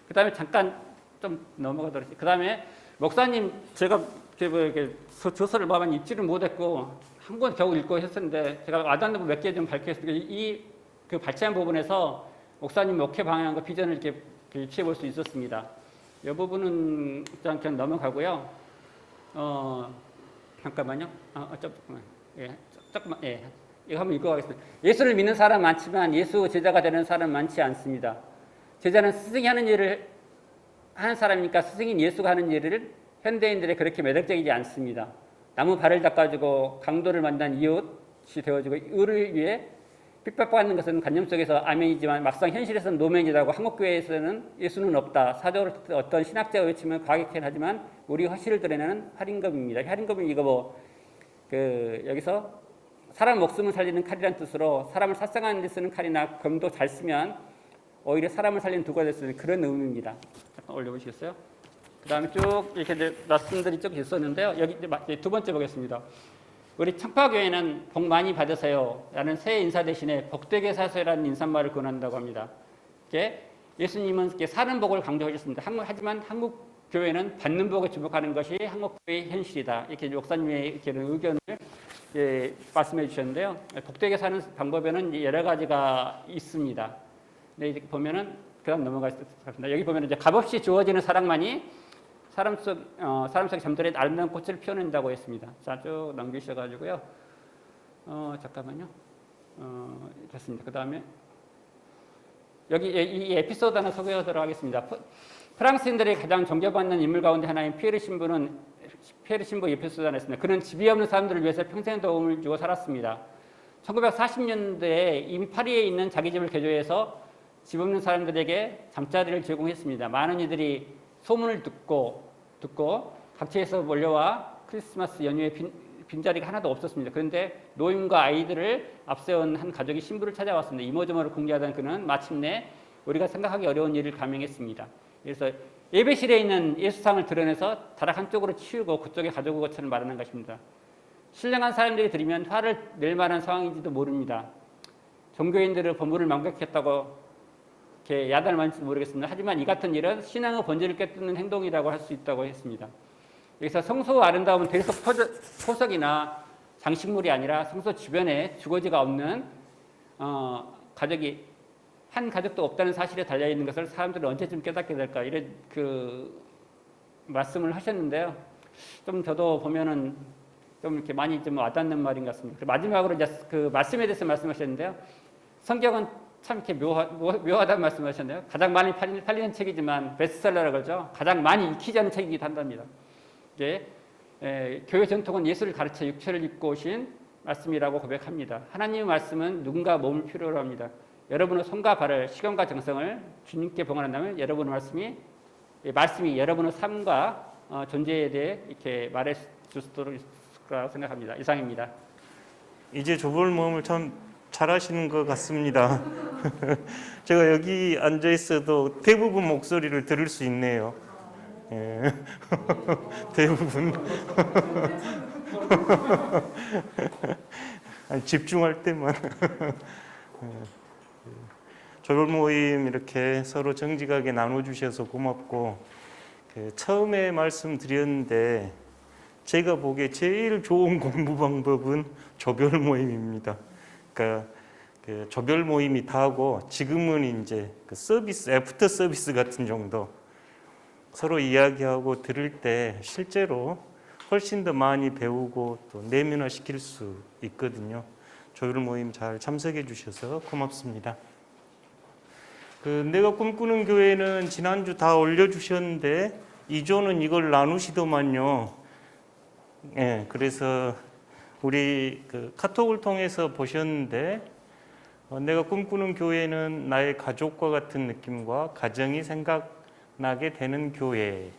그 다음에 잠깐 좀 넘어가도록 할게요. 그 다음에 목사님 제가 이렇게 조서를 봐만 읽지를 못했고 한 권 겨우 읽고 했었는데 제가 와닿는 부분 몇 개 좀 밝혔습니다. 그 발췌한 부분에서 목사님 목회 방향과 비전을 이렇게 취해 볼 수 있었습니다. 이 부분은 일단 그냥 넘어가고요. 잠깐만요. 조금만. 조금만. 이거 한번 읽어가겠습니다. 예수를 믿는 사람 많지만 예수 제자가 되는 사람 많지 않습니다. 제자는 스승이 하는 일을 하는 사람이니까 스승인 예수가 하는 일을 현대인들이 그렇게 매력적이지 않습니다. 나무 발을 닦아주고 강도를 만난 이웃이 되어주고 의를 위해 핍박받는 것은 관념 속에서 아멘이지만 막상 현실에서는 노멘이라고 한국교회에서는 예수는 없다. 사적으로 어떤 신학자가 외치면 과격하긴 하지만 우리 허실을 드러내는 할인검입니다. 할인검은 이거 여기서 사람 목숨을 살리는 칼이라는 뜻으로 사람을殺傷하는 데 쓰는 칼이나 검도 잘 쓰면 오히려 사람을 살리는 도구가 될 수 있는 그런 의미입니다. 잠깐 올려보시겠어요? 그 다음에 쭉 이렇게 말씀들이 쭉 있었는데요. 여기 이제 두 번째 보겠습니다. 우리 청파교회는 복 많이 받으세요 라는 새해 인사 대신에 복되게 사세요라는 인사말을 권한다고 합니다. 예수님은 사는 복을 강조하셨습니다. 하지만 한국 교회는 받는 복에 주목하는 것이 한국 교회의 현실이다. 이렇게 목사님의 의견을 말씀해 주셨는데요. 복되게 사는 방법에는 여러 가지가 있습니다. 네, 이렇게 보면은 그다음 넘어가겠습니다. 여기 보면은 이제 값없이 주어지는 사랑만이 사람 속 잠들에 아름다운 꽃을 피워낸다고 했습니다. 자, 쭉 넘기셔가지고요. 잠깐만요. 됐습니다. 그 다음에 여기 이 에피소드 하나 소개하도록 하겠습니다. 프랑스인들이 가장 존경받는 인물 가운데 하나인 피에르 신부 에피소드 하나 있습니다. 그는 집이 없는 사람들을 위해서 평생 도움을 주고 살았습니다. 1940년대에 이미 파리에 있는 자기 집을 개조해서 집 없는 사람들에게 잠자리를 제공했습니다. 많은 이들이 소문을 듣고 각지에서 몰려와 크리스마스 연휴에 빈자리가 하나도 없었습니다. 그런데 노인과 아이들을 앞세운 한 가족이 신부를 찾아왔습니다. 이모저모를 공개하던 그는 마침내 우리가 생각하기 어려운 일을 감행했습니다. 그래서 예배실에 있는 예수상을 드러내서 다락 한쪽으로 치우고 그쪽에 가져오고 것처럼 말하는 것입니다. 신령한 사람들이 들으면 화를 낼 만한 상황인지도 모릅니다. 종교인들의 법물을 망각했다고 이렇게 야단을 맞을지도 모르겠습니다. 하지만 이 같은 일은 신앙의 본질을 깨뜨리는 행동이라고 할 수 있다고 했습니다. 여기서 성소의 아름다움은 대리석 포석이나 장식물이 아니라 성소 주변에 주거지가 없는 가족이 한 가족도 없다는 사실에 달려 있는 것을 사람들은 언제쯤 깨닫게 될까 이런 말씀을 하셨는데요. 좀 저도 보면은 좀 이렇게 많이 좀 와닿는 말인 것 같습니다. 마지막으로 이제 그 말씀에 대해서 말씀하셨는데요. 성경은 참 이렇게 묘하다는 말씀하셨네요. 가장 많이 팔리는 책이지만 베스트셀러라고 그러죠. 가장 많이 익히지 않은 책이기도 한답니다. 교회 전통은 예수를 가르쳐 육체를 입고 오신 말씀이라고 고백합니다. 하나님의 말씀은 눈과 몸을 필요로 합니다. 여러분의 손과 발을 시간과 정성을 주님께 봉헌한다면 여러분의 말씀이 여러분의 삶과 존재에 대해 이렇게 말해 줄 수도 있을 거라고 생각합니다. 이상입니다. 이제 조별 모임을 참 잘하시는 것 같습니다. 제가 여기 앉아 있어도 대부분 목소리를 들을 수 있네요. 예. 대부분 아니, 집중할 때만. 조별 모임 이렇게 서로 정직하게 나눠주셔서 고맙고, 처음에 말씀드렸는데 제가 보기에 제일 좋은 공부 방법은 조별 모임입니다. 그러니까 그 조별 모임이 다고 지금은 이제 그 서비스, 애프터 서비스 같은 정도 서로 이야기하고 들을 때 실제로 훨씬 더 많이 배우고 또 내면화 시킬 수 있거든요. 조별 모임 잘 참석해 주셔서 고맙습니다. 내가 꿈꾸는 교회는 지난주 다 올려주셨는데 2조는 이걸 나누시더만요. 예, 그래서 우리 카톡을 통해서 보셨는데 내가 꿈꾸는 교회는 나의 가족과 같은 느낌과 가정이 생각나게 되는 교회.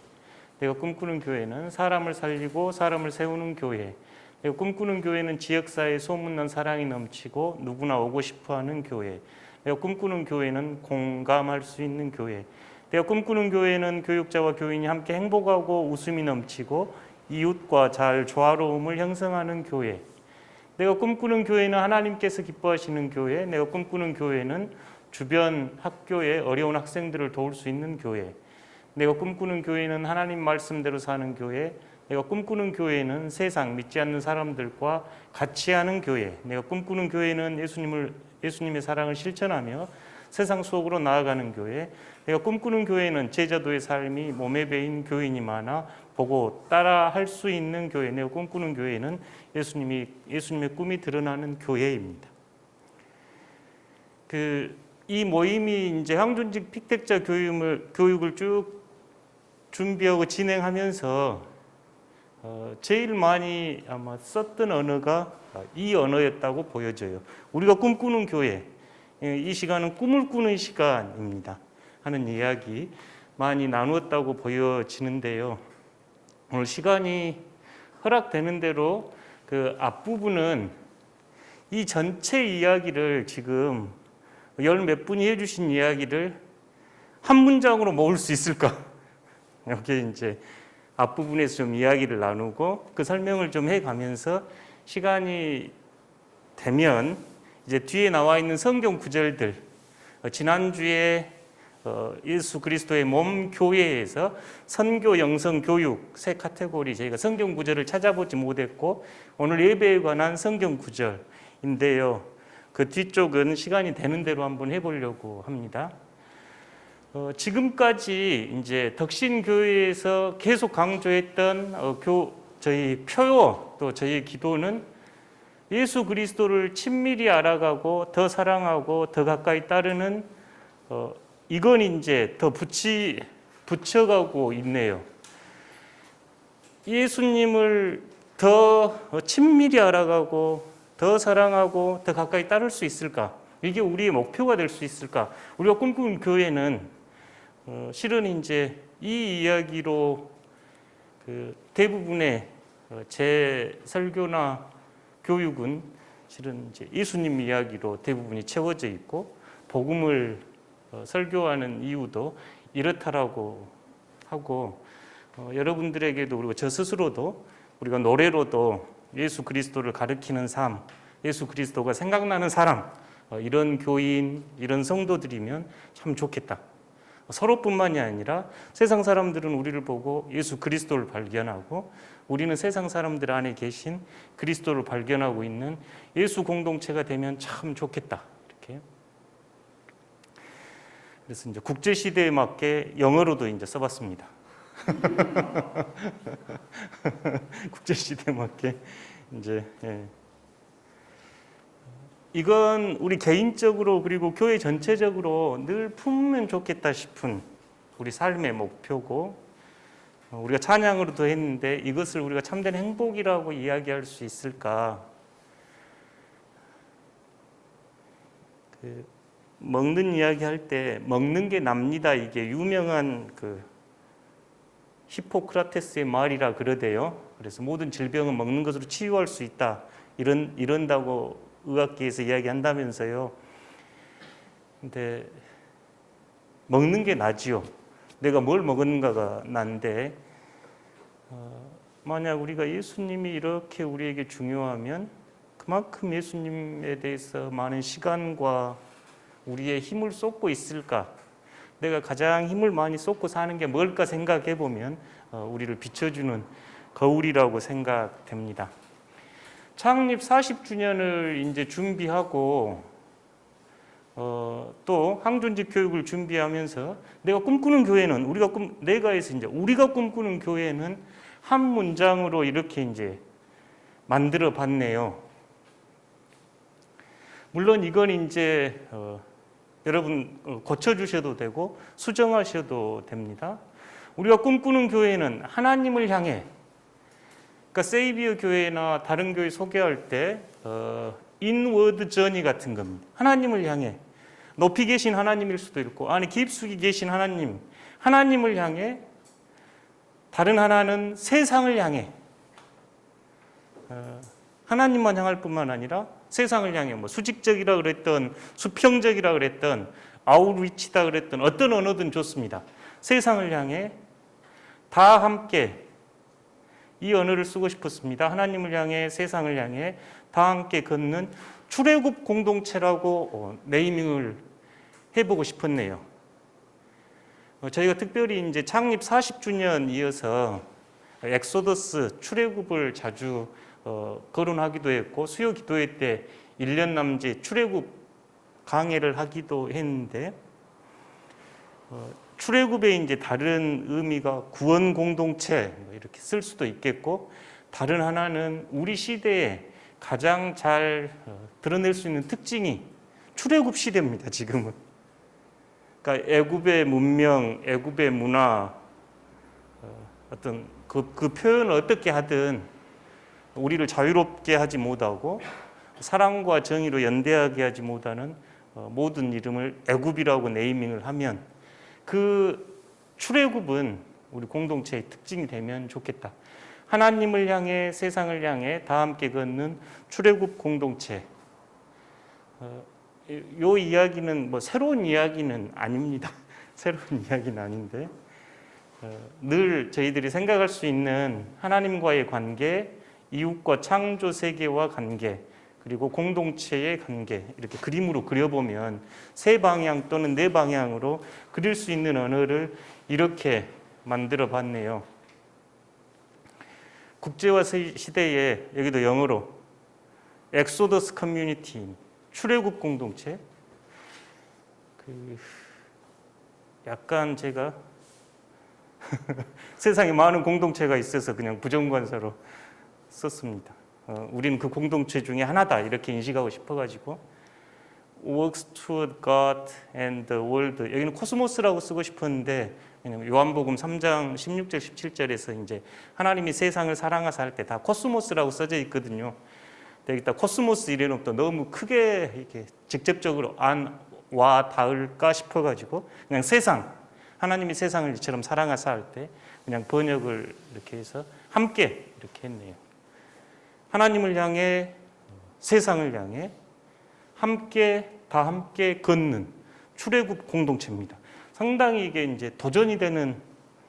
내가 꿈꾸는 교회는 사람을 살리고 사람을 세우는 교회. 내가 꿈꾸는 교회는 지역사회에 소문난 사랑이 넘치고 누구나 오고 싶어하는 교회. 내가 꿈꾸는 교회는 공감할 수 있는 교회. 내가 꿈꾸는 교회는 교육자와 교인이 함께 행복하고 웃음이 넘치고 이웃과 잘 조화로움을 형성하는 교회. 내가 꿈꾸는 교회는 하나님께서 기뻐하시는 교회. 내가 꿈꾸는 교회는 주변 학교의 어려운 학생들을 도울 수 있는 교회. 내가 꿈꾸는 교회는 하나님 말씀대로 사는 교회. 내가 꿈꾸는 교회는 세상 믿지 않는 사람들과 같이 하는 교회. 내가 꿈꾸는 교회는 예수님의 사랑을 실천하며 세상 속으로 나아가는 교회. 내가 꿈꾸는 교회는 제자도의 삶이 몸에 배인 교인이 많아 보고 따라 할 수 있는 교회. 내가 꿈꾸는 교회는 예수님의 꿈이 드러나는 교회입니다. 이 모임이 이제 항존직 픽택자 교육을 쭉 준비하고 진행하면서 제일 많이 아마 썼던 언어가 이 언어였다고 보여져요. 우리가 꿈꾸는 교회, 이 시간은 꿈을 꾸는 시간입니다 하는 이야기 많이 나누었다고 보여지는데요. 오늘 시간이 허락되는 대로 그 앞부분은 이 전체 이야기를 지금 열 몇 분이 해주신 이야기를 한 문장으로 모을 수 있을까? 여기 이제 앞부분에서 좀 이야기를 나누고 그 설명을 좀 해가면서 시간이 되면 이제 뒤에 나와 있는 성경 구절들, 지난주에 예수 그리스도의 몸 교회에서 선교, 영성, 교육 세 카테고리 저희가 성경 구절을 찾아보지 못했고 오늘 예배에 관한 성경 구절인데요. 그 뒤쪽은 시간이 되는 대로 한번 해보려고 합니다. 지금까지 이제 덕신교회에서 계속 강조했던 저희 표요 또 저희 기도는 예수 그리스도를 친밀히 알아가고 더 사랑하고 더 가까이 따르는 이건 이제 더 붙여가고 있네요. 예수님을 더 친밀히 알아가고 더 사랑하고 더 가까이 따를 수 있을까? 이게 우리의 목표가 될 수 있을까? 우리가 꿈꾸는 교회는 실은 이제 이 이야기로 대부분의 제 설교나 교육은 실은 이제 예수님 이야기로 대부분이 채워져 있고 복음을 설교하는 이유도 이렇다라고 하고 여러분들에게도 그리고 저 스스로도 우리가 노래로도 예수 그리스도를 가리키는 삶, 예수 그리스도가 생각나는 사람 이런 교인, 이런 성도들이면 참 좋겠다. 서로뿐만이 아니라 세상 사람들은 우리를 보고 예수 그리스도를 발견하고 우리는 세상 사람들 안에 계신 그리스도를 발견하고 있는 예수 공동체가 되면 참 좋겠다. 이렇게. 그래서 이제 국제 시대에 맞게 영어로도 이제 써봤습니다. 국제 시대에 맞게 이제 이건 우리 개인적으로 그리고 교회 전체적으로 늘 품으면 좋겠다 싶은 우리 삶의 목표고 우리가 찬양으로도 했는데 이것을 우리가 참된 행복이라고 이야기할 수 있을까? 먹는 이야기 할 때 먹는 게 납니다. 이게 유명한 히포크라테스의 말이라 그러대요. 그래서 모든 질병은 먹는 것으로 치유할 수 있다. 이런다고 의학계에서 이야기한다면서요. 근데 먹는 게 나지요. 내가 뭘 먹었는가가 난데 만약 우리가 예수님이 이렇게 우리에게 중요하면 그만큼 예수님에 대해서 많은 시간과 우리의 힘을 쏟고 있을까? 내가 가장 힘을 많이 쏟고 사는 게 뭘까 생각해 보면 우리를 비춰주는 거울이라고 생각됩니다. 창립 40주년을 이제 준비하고 또 항존직 교육을 준비하면서 내가 꿈꾸는 교회는 우리가 꿈꾸는 교회는 한 문장으로 이렇게 이제 만들어 봤네요. 물론 이건 이제 여러분 고쳐주셔도 되고 수정하셔도 됩니다. 우리가 꿈꾸는 교회는 하나님을 향해, 그러니까 세이비어 교회나 다른 교회 소개할 때 인워드 저니 같은 겁니다. 하나님을 향해, 높이 계신 하나님일 수도 있고 안에 깊숙이 계신 하나님을 향해, 다른 하나는 세상을 향해, 하나님만 향할 뿐만 아니라 세상을 향해, 뭐 수직적이라 그랬던 수평적이라 그랬던 아웃리치다 그랬던 어떤 언어든 좋습니다. 세상을 향해 다 함께, 이 언어를 쓰고 싶었습니다. 하나님을 향해, 세상을 향해 다 함께 걷는 출애굽 공동체라고 네이밍을 해보고 싶었네요. 저희가 특별히 이제 창립 40주년 이어서 엑소더스 출애굽을 자주 거론하기도 했고 수요 기도회 때 1년 남짓 출애굽 강해를 하기도 했는데 출애굽의 이제 다른 의미가 구원 공동체 이렇게 쓸 수도 있겠고, 다른 하나는 우리 시대에 가장 잘 드러낼 수 있는 특징이 출애굽 시대입니다. 지금은. 그러니까 애굽의 문명, 애굽의 문화, 어떤 그 표현을 어떻게 하든 우리를 자유롭게 하지 못하고 사랑과 정의로 연대하게 하지 못하는 모든 이름을 애굽이라고 네이밍을 하면 그 출애굽은 우리 공동체의 특징이 되면 좋겠다. 하나님을 향해, 세상을 향해 다 함께 걷는 출애굽 공동체. 요 이야기는 뭐 새로운 이야기는 아닙니다. 새로운 이야기는 아닌데 늘 저희들이 생각할 수 있는 하나님과의 관계, 이웃과 창조 세계와 관계, 그리고 공동체의 관계, 이렇게 그림으로 그려보면 세 방향 또는 네 방향으로 그릴 수 있는 언어를 이렇게 만들어 봤네요. 국제화 시대에 여기도 영어로 엑소더스 커뮤니티, 출애굽 공동체. 약간 제가 세상에 많은 공동체가 있어서 그냥 부정관사로 썼습니다. 우리는 그 공동체 중에 하나다 이렇게 인식하고 싶어가지고 works toward God and the world, 여기는 코스모스라고 쓰고 싶었는데 요한복음 3장 16절 17절에서 이제 하나님이 세상을 사랑하사 할 때 다 코스모스라고 써져 있거든요. 여기다 코스모스 이래놓으면 또 너무 크게 이렇게 직접적으로 안 와 닿을까 싶어가지고 그냥 세상, 하나님이 세상을 이처럼 사랑하사 할 때 그냥 번역을 이렇게 해서 함께 이렇게 했네요. 하나님을 향해, 세상을 향해 함께, 다 함께 걷는 출애굽 공동체입니다. 상당히 이게 이제 도전이 되는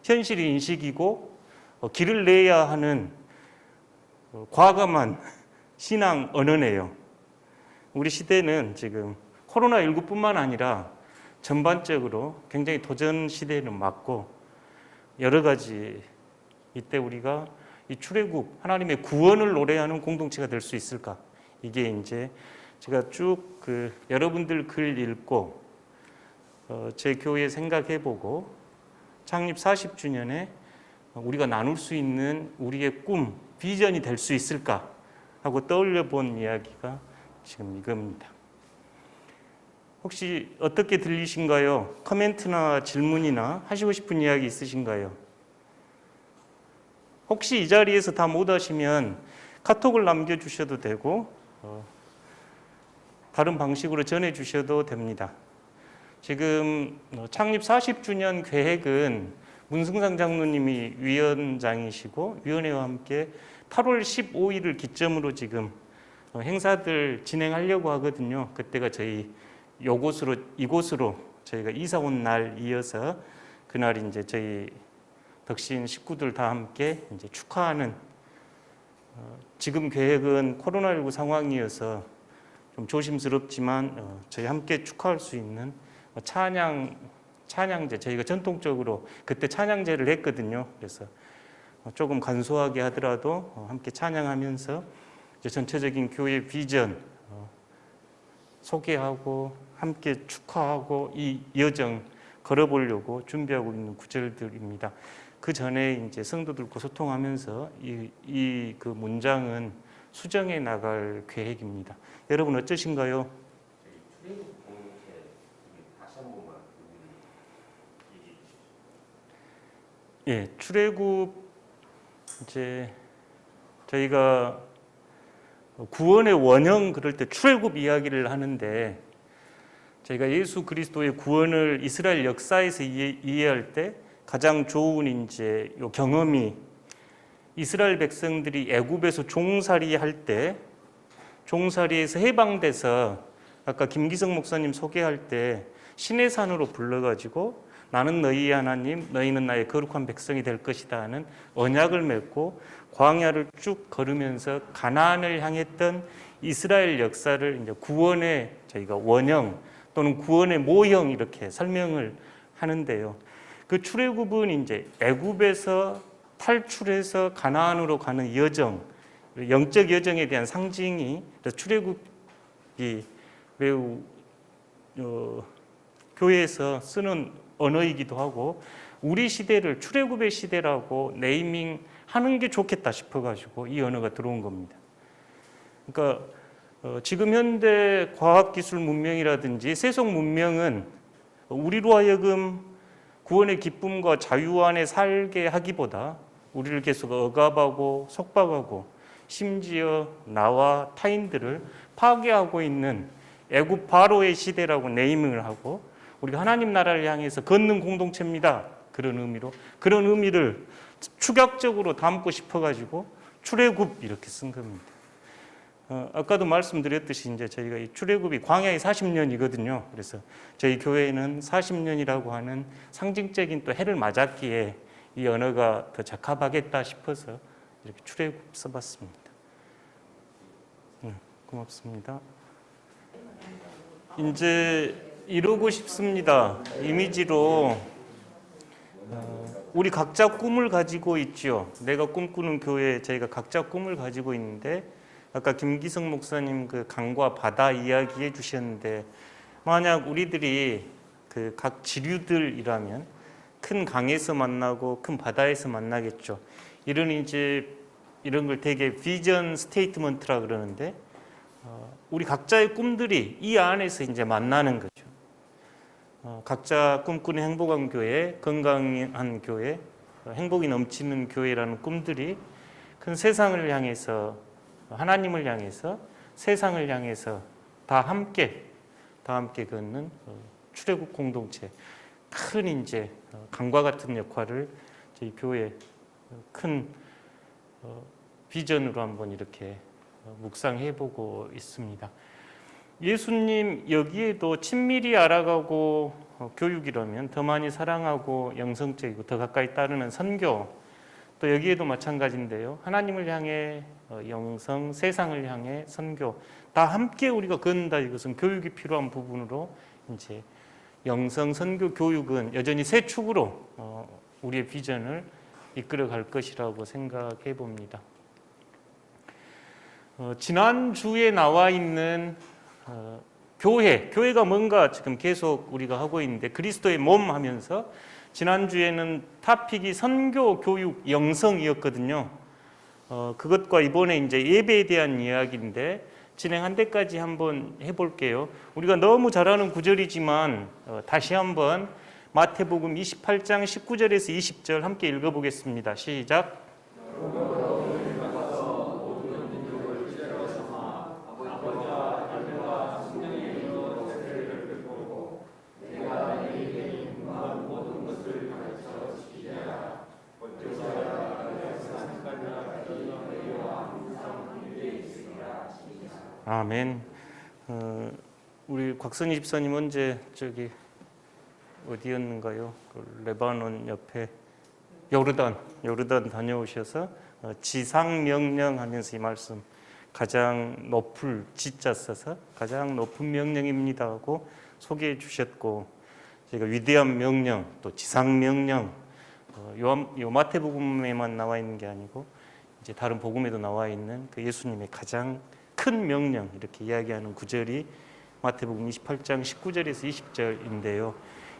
현실의 인식이고 길을 내야 하는 과감한 신앙 언어네요. 우리 시대는 지금 코로나19뿐만 아니라 전반적으로 굉장히 도전 시대를 맞고 여러 가지, 이때 우리가 이 출애굽, 하나님의 구원을 노래하는 공동체가 될 수 있을까? 이게 이제 제가 쭉 여러분들 글 읽고 제 교회 생각해보고 창립 40주년에 우리가 나눌 수 있는 우리의 꿈, 비전이 될 수 있을까 하고 떠올려 본 이야기가 지금 이겁니다. 혹시 어떻게 들리신가요? 코멘트나 질문이나 하시고 싶은 이야기 있으신가요? 혹시 이 자리에서 다 못 하시면 카톡을 남겨주셔도 되고 다른 방식으로 전해주셔도 됩니다. 지금 창립 40주년 계획은 문승상 장로님이 위원장이시고 위원회와 함께 8월 15일을 기점으로 지금 행사들 진행하려고 하거든요. 그때가 저희 이곳으로 저희가 이사 온 날 이어서 그날 이제 저희 덕신 식구들 다 함께 이제 축하하는 지금 계획은 코로나19 상황이어서 좀 조심스럽지만 저희 함께 축하할 수 있는 찬양제 저희가 전통적으로 그때 찬양제를 했거든요. 그래서 조금 간소하게 하더라도 함께 찬양하면서 이제 전체적인 교회 비전 소개하고 함께 축하하고 이 여정 걸어보려고 준비하고 있는 구절들입니다. 그 전에 이제 성도들과 소통하면서 이 그 문장은 수정해 나갈 계획입니다. 여러분 어떠신가요? 출애굽 공동체 다시 한 번만 얘기해 주시죠. 예, 출애굽 이제 저희가 구원의 원형 그럴 때 출애굽 이야기를 하는데 저희가 예수 그리스도의 구원을 이스라엘 역사에서 이해할 때 가장 좋은 이제 요 경험이 이스라엘 백성들이 애굽에서 종살이 할 때 종살이에서 해방돼서 아까 김기성 목사님 소개할 때 시내산으로 불러가지고 나는 너희의 하나님, 너희는 나의 거룩한 백성이 될 것이다 하는 언약을 맺고 광야를 쭉 걸으면서 가나안을 향했던 이스라엘 역사를 이제 구원의 저희가 원형 또는 구원의 모형 이렇게 설명을 하는데요. 그 출애굽은 이제 애굽에서 탈출해서 가나안으로 가는 여정, 영적 여정에 대한 상징이 출애굽이 매우 교회에서 쓰는 언어이기도 하고 우리 시대를 출애굽의 시대라고 네이밍하는 게 좋겠다 싶어가지고 이 언어가 들어온 겁니다. 그러니까 지금 현대 과학기술 문명이라든지 세속 문명은 우리로 하여금 구원의 기쁨과 자유 안에 살게 하기보다 우리를 계속 억압하고 속박하고 심지어 나와 타인들을 파괴하고 있는 애굽 바로의 시대라고 네이밍을 하고 우리가 하나님 나라를 향해서 걷는 공동체입니다. 그런 의미를 축약적으로 담고 싶어가지고 출애굽 이렇게 쓴 겁니다. 아까도 말씀드렸듯이 이제 저희가 이 출애굽이 광야의 40년이거든요. 그래서 저희 교회는 40년이라고 하는 상징적인 또 해를 맞았기에 이 언어가 더 적합하겠다 싶어서 이렇게 출애굽 써봤습니다. 고맙습니다. 이제 이루고 싶습니다. 이미지로 우리 각자 꿈을 가지고 있죠. 내가 꿈꾸는 교회 저희가 각자 꿈을 가지고 있는데 아까 김기성 목사님 그 강과 바다 이야기해 주셨는데 만약 우리들이 그 각 지류들이라면 큰 강에서 만나고 큰 바다에서 만나겠죠. 이런 걸 되게 비전 스테이트먼트라 그러는데 우리 각자의 꿈들이 이 안에서 이제 만나는 거죠. 각자 꿈꾸는 행복한 교회, 건강한 교회, 행복이 넘치는 교회라는 꿈들이 큰 세상을 향해서 하나님을 향해서 세상을 향해서 다 함께 걷는 출애굽 공동체 큰 이제 강과 같은 역할을 저희 교회 큰 비전으로 한번 이렇게 묵상해보고 있습니다. 예수님 여기에도 친밀히 알아가고 교육이라면 더 많이 사랑하고 영성적이고 더 가까이 따르는 선교 또 여기에도 마찬가지인데요. 하나님을 향해 영성, 세상을 향해 선교 다 함께 우리가 걷는다. 이것은 교육이 필요한 부분으로 이제 영성, 선교, 교육은 여전히 세 축으로 우리의 비전을 이끌어갈 것이라고 생각해 봅니다. 지난주에 나와 있는 교회가 뭔가 지금 계속 우리가 하고 있는데 그리스도의 몸 하면서 지난주에는 토픽이 선교, 교육, 영성이었거든요. 그것과 이번에 이제 예배에 대한 이야기인데 진행한 데까지 한번 해볼게요. 우리가 너무 잘 아는 구절이지만 다시 한번 마태복음 28장 19절에서 20절 함께 읽어보겠습니다. 시작. 아멘. 우리 곽선희 집사님 언제 어디였는가요? 그 레바논 옆에 요르단 다녀오셔서 지상 명령하면서 이 말씀 가장 높을 지자 써서 가장 높은 명령입니다 하고 소개해 주셨고, 저희가 위대한 명령 또 지상 명령, 요 마태복음에만 나와 있는 게 아니고 이제 다른 복음에도 나와 있는 그 예수님의 가장 큰 명령, 이렇게 이야기하는 구절이 마태복음 28장 19절에서 20절인데요.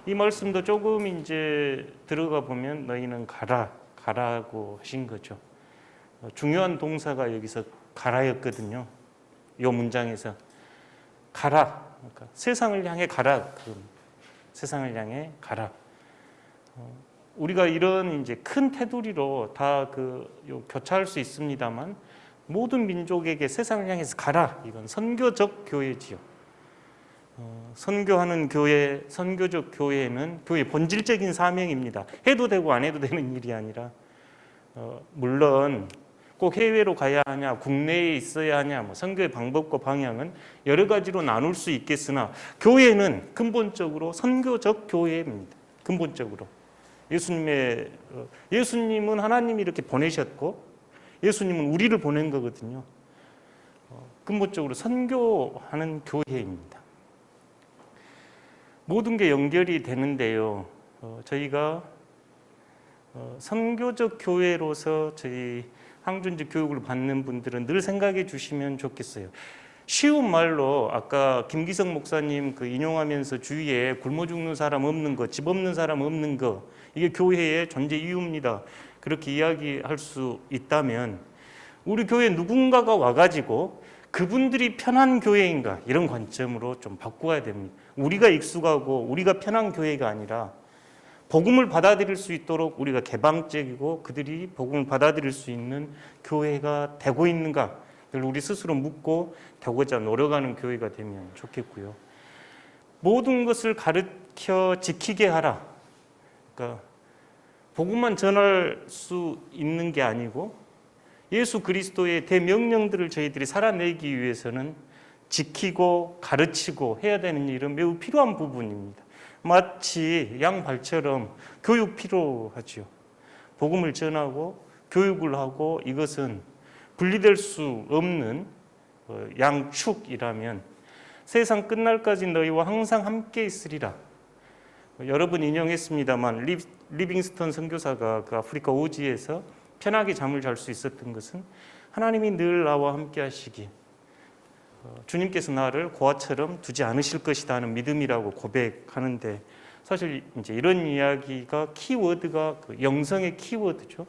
이 말씀도 조금 이제 들어가 보면 너희는 가라고 하신 거죠. 중요한 동사가 여기서 가라였거든요. 이 문장에서 가라, 그러니까 세상을 향해 가라. 세상을 향해 가라. 우리가 이런 이제 큰 테두리로 다 교차할 수 있습니다만, 모든 민족에게 세상을 향해서 가라. 이건 선교적 교회지요. 선교하는 교회, 선교적 교회는 교회의 본질적인 사명입니다. 해도 되고 안 해도 되는 일이 아니라, 물론 꼭 해외로 가야 하냐, 국내에 있어야 하냐, 선교의 방법과 방향은 여러 가지로 나눌 수 있겠으나, 교회는 근본적으로 선교적 교회입니다. 근본적으로 예수님은 하나님이 이렇게 보내셨고, 예수님은 우리를 보낸 거거든요. 근본적으로 선교하는 교회입니다. 모든 게 연결이 되는데요. 저희가 선교적 교회로서 저희 항준지 교육을 받는 분들은 늘 생각해 주시면 좋겠어요. 쉬운 말로 아까 김기성 목사님 인용하면서 주위에 굶어 죽는 사람 없는 거, 집 없는 사람 없는 거, 이게 교회의 존재 이유입니다. 그렇게 이야기할 수 있다면, 우리 교회에 누군가가 와가지고 그분들이 편한 교회인가, 이런 관점으로 좀 바꿔야 됩니다. 우리가 익숙하고 우리가 편한 교회가 아니라 복음을 받아들일 수 있도록 우리가 개방적이고 그들이 복음을 받아들일 수 있는 교회가 되고 있는가, 우리 스스로 묻고 되고자 노력하는 교회가 되면 좋겠고요. 모든 것을 가르쳐 지키게 하라. 그러니까 복음만 전할 수 있는 게 아니고 예수 그리스도의 대명령들을 저희들이 살아내기 위해서는 지키고 가르치고 해야 되는 일은 매우 필요한 부분입니다. 마치 양발처럼 교육 필요하죠. 복음을 전하고 교육을 하고, 이것은 분리될 수 없는 양축이라면 세상 끝날까지 너희와 항상 함께 있으리라. 여러 번 인용했습니다만, 리빙스턴 선교사가 그 아프리카 오지에서 편하게 잠을 잘 수 있었던 것은 하나님이 늘 나와 함께 하시기, 주님께서 나를 고아처럼 두지 않으실 것이다 하는 믿음이라고 고백하는데, 사실 이제 이런 이야기가 키워드가 영성의 키워드죠.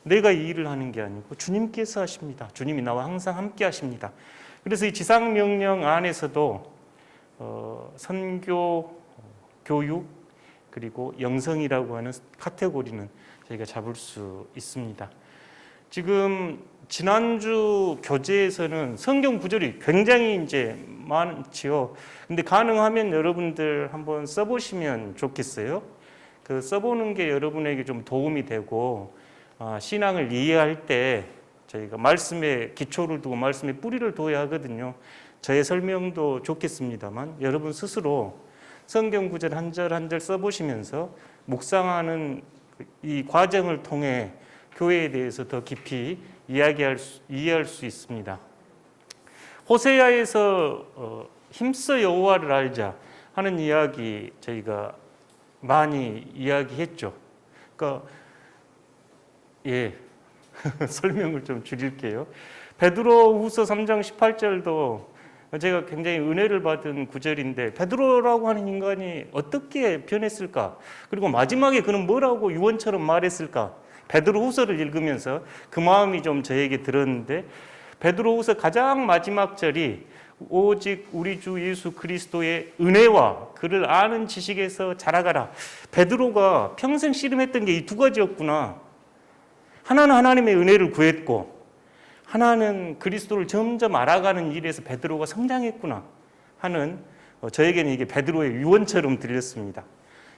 내가 이 일을 하는 게 아니고 주님께서 하십니다. 주님이 나와 항상 함께 하십니다. 그래서 이 지상명령 안에서도 선교, 교육, 그리고 영성이라고 하는 카테고리는 저희가 잡을 수 있습니다. 지금 지난주 교재에서는 성경 구절이 굉장히 이제 많지요. 근데 가능하면 여러분들 한번 써보시면 좋겠어요. 써보는 게 여러분에게 좀 도움이 되고, 신앙을 이해할 때 저희가 말씀에 기초를 두고 말씀에 뿌리를 둬야 하거든요. 저의 설명도 좋겠습니다만, 여러분 스스로 성경 구절 한 절 한 절 써보시면서 묵상하는 이 과정을 통해 교회에 대해서 더 깊이 이해할 수 있습니다. 호세아에서 힘써 여호와를 알자 하는 이야기 저희가 많이 이야기했죠. 그러니까 설명을 좀 줄일게요. 베드로후서 3장 18절도 제가 굉장히 은혜를 받은 구절인데, 베드로라고 하는 인간이 어떻게 변했을까? 그리고 마지막에 그는 뭐라고 유언처럼 말했을까? 베드로후서를 읽으면서 그 마음이 좀 저에게 들었는데, 베드로후서 가장 마지막 절이 오직 우리 주 예수 그리스도의 은혜와 그를 아는 지식에서 자라가라. 베드로가 평생 씨름했던 게 이 두 가지였구나. 하나는 하나님의 은혜를 구했고, 하나는 그리스도를 점점 알아가는 일에서 베드로가 성장했구나 하는, 저에게는 이게 베드로의 유언처럼 들렸습니다.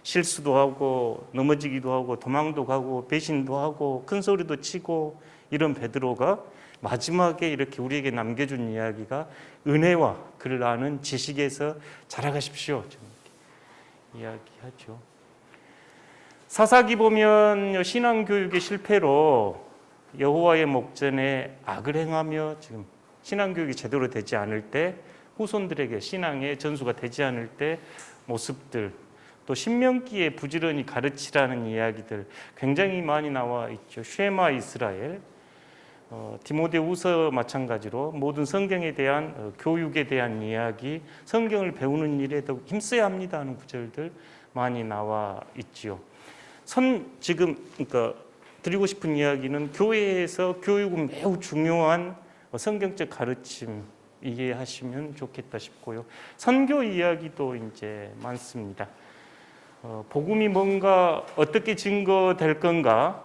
실수도 하고 넘어지기도 하고 도망도 가고 배신도 하고 큰 소리도 치고 이런 베드로가 마지막에 이렇게 우리에게 남겨준 이야기가 은혜와 그를 아는 지식에서 자라가십시오. 이야기하죠. 사사기 보면 신앙교육의 실패로 여호와의 목전에 악을 행하며 지금 신앙교육이 제대로 되지 않을 때 후손들에게 신앙의 전수가 되지 않을 때 모습들, 또 신명기에 부지런히 가르치라는 이야기들 굉장히 많이 나와 있죠. 쉐마 이스라엘, 디모데후서 마찬가지로 모든 성경에 대한 교육에 대한 이야기, 성경을 배우는 일에 더 힘써야 합니다 하는 구절들 많이 나와 있지요. 지금 그러니까 드리고 싶은 이야기는 교회에서 교육은 매우 중요한 성경적 가르침 이해하시면 좋겠다 싶고요. 선교 이야기도 이제 많습니다. 복음이 뭔가 어떻게 증거될 건가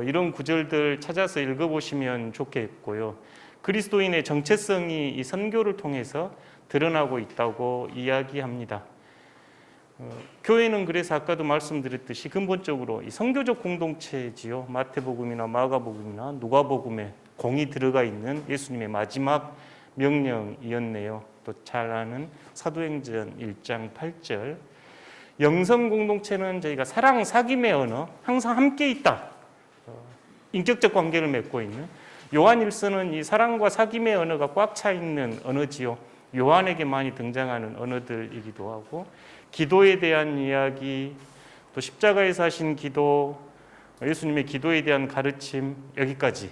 이런 구절들 찾아서 읽어보시면 좋겠고요. 그리스도인의 정체성이 이 선교를 통해서 드러나고 있다고 이야기합니다. 교회는 그래서 아까도 말씀드렸듯이 근본적으로 이 선교적 공동체지요. 마태복음이나 마가복음이나 누가복음에 공이 들어가 있는 예수님의 마지막 명령이었네요. 또 잘 아는 사도행전 1장 8절. 영성 공동체는 저희가 사랑, 사귐의 언어, 항상 함께 있다. 인격적 관계를 맺고 있는. 요한일서는 이 사랑과 사귐의 언어가 꽉 차 있는 언어지요. 요한에게 많이 등장하는 언어들이기도 하고, 기도에 대한 이야기, 또 십자가에서 하신 기도, 예수님의 기도에 대한 가르침, 여기까지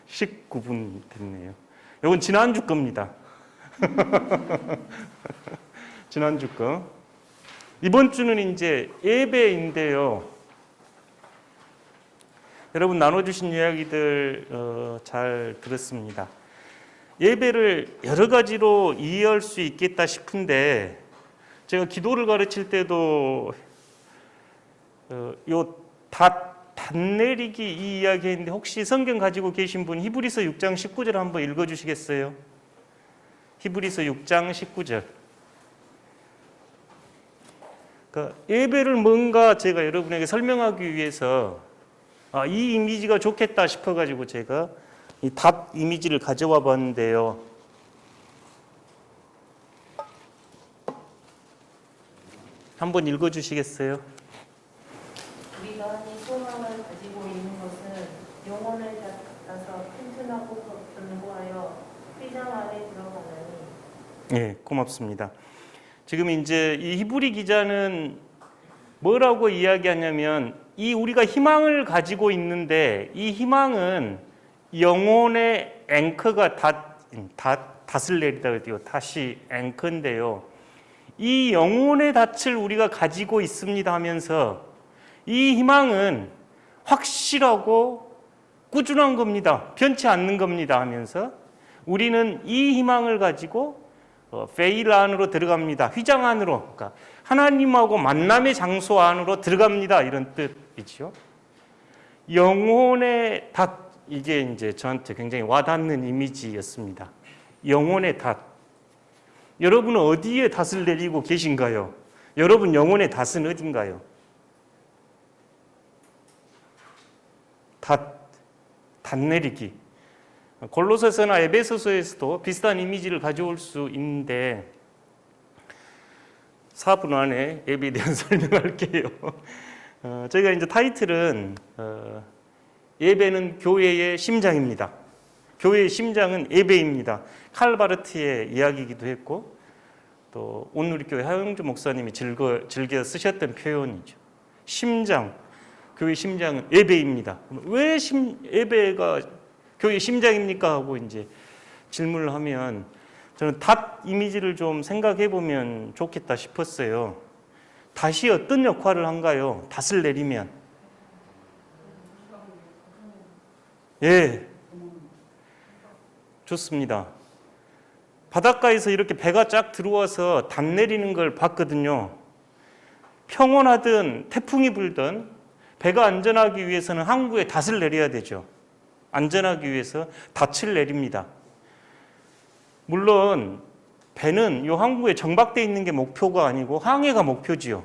19분 됐네요. 이건 지난주 겁니다. 지난주 거. 이번 주는 이제 예배인데요. 여러분 나눠주신 이야기들 잘 들었습니다. 예배를 여러 가지로 이해할 수 있겠다 싶은데 제가 기도를 가르칠 때도 닷 내리기 이 이야기 했는데 혹시 성경 가지고 계신 분 히브리서 6장 19절 한번 읽어주시겠어요? 히브리서 6장 19절. 그러니까 예배를 뭔가 제가 여러분에게 설명하기 위해서 이 이미지가 좋겠다 싶어가지고 제가 이 닷 이미지를 가져와 봤는데요. 한번 읽어주시겠어요? 우리가 이 소망을 가지고 있는 것은 영혼을 따라서 튼튼하고 견고하여 휘장 안에 들어가나니. 네, 고맙습니다. 지금 이제 이 히브리 기자는 뭐라고 이야기하냐면 이 우리가 희망을 가지고 있는데 이 희망은 영혼의 앵커가 닷을 내리다 그래요. 닷이 앵커인데요. 이 영혼의 닷을 우리가 가지고 있습니다 하면서 이 희망은 확실하고 꾸준한 겁니다. 변치 않는 겁니다 하면서 우리는 이 희망을 가지고 페일 안으로 들어갑니다. 휘장 안으로, 그러니까 하나님하고 만남의 장소 안으로 들어갑니다. 이런 뜻이죠. 영혼의 닷, 이게 이제 저한테 굉장히 와닿는 이미지였습니다. 영혼의 닷. 여러분은 어디에 닷을 내리고 계신가요? 여러분 영혼의 닷은 어딘가요? 닷 내리기. 골로새서나 에베소서에서도 비슷한 이미지를 가져올 수 있는데 4분 안에 예배에 대한 설명할게요. 저희가 이제 타이틀은 예배는 교회의 심장입니다. 교회의 심장은 예배입니다. 칼바르트의 이야기이기도 했고 또 오늘 우리 교회 하영주 목사님이 즐겨 쓰셨던 표현이죠. 심장, 교회의 심장은 예배입니다. 왜 예배가 교회의 심장입니까? 하고 이제 질문을 하면 저는 닷 이미지를 좀 생각해 보면 좋겠다 싶었어요. 닷이 어떤 역할을 한가요? 닷을 내리면. 예. 좋습니다. 바닷가에서 이렇게 배가 쫙 들어와서 닷 내리는 걸 봤거든요. 평온하든 태풍이 불든 배가 안전하기 위해서는 항구에 닷을 내려야 되죠. 안전하기 위해서 닷을 내립니다. 물론 배는 요 항구에 정박되어 있는 게 목표가 아니고 항해가 목표지요.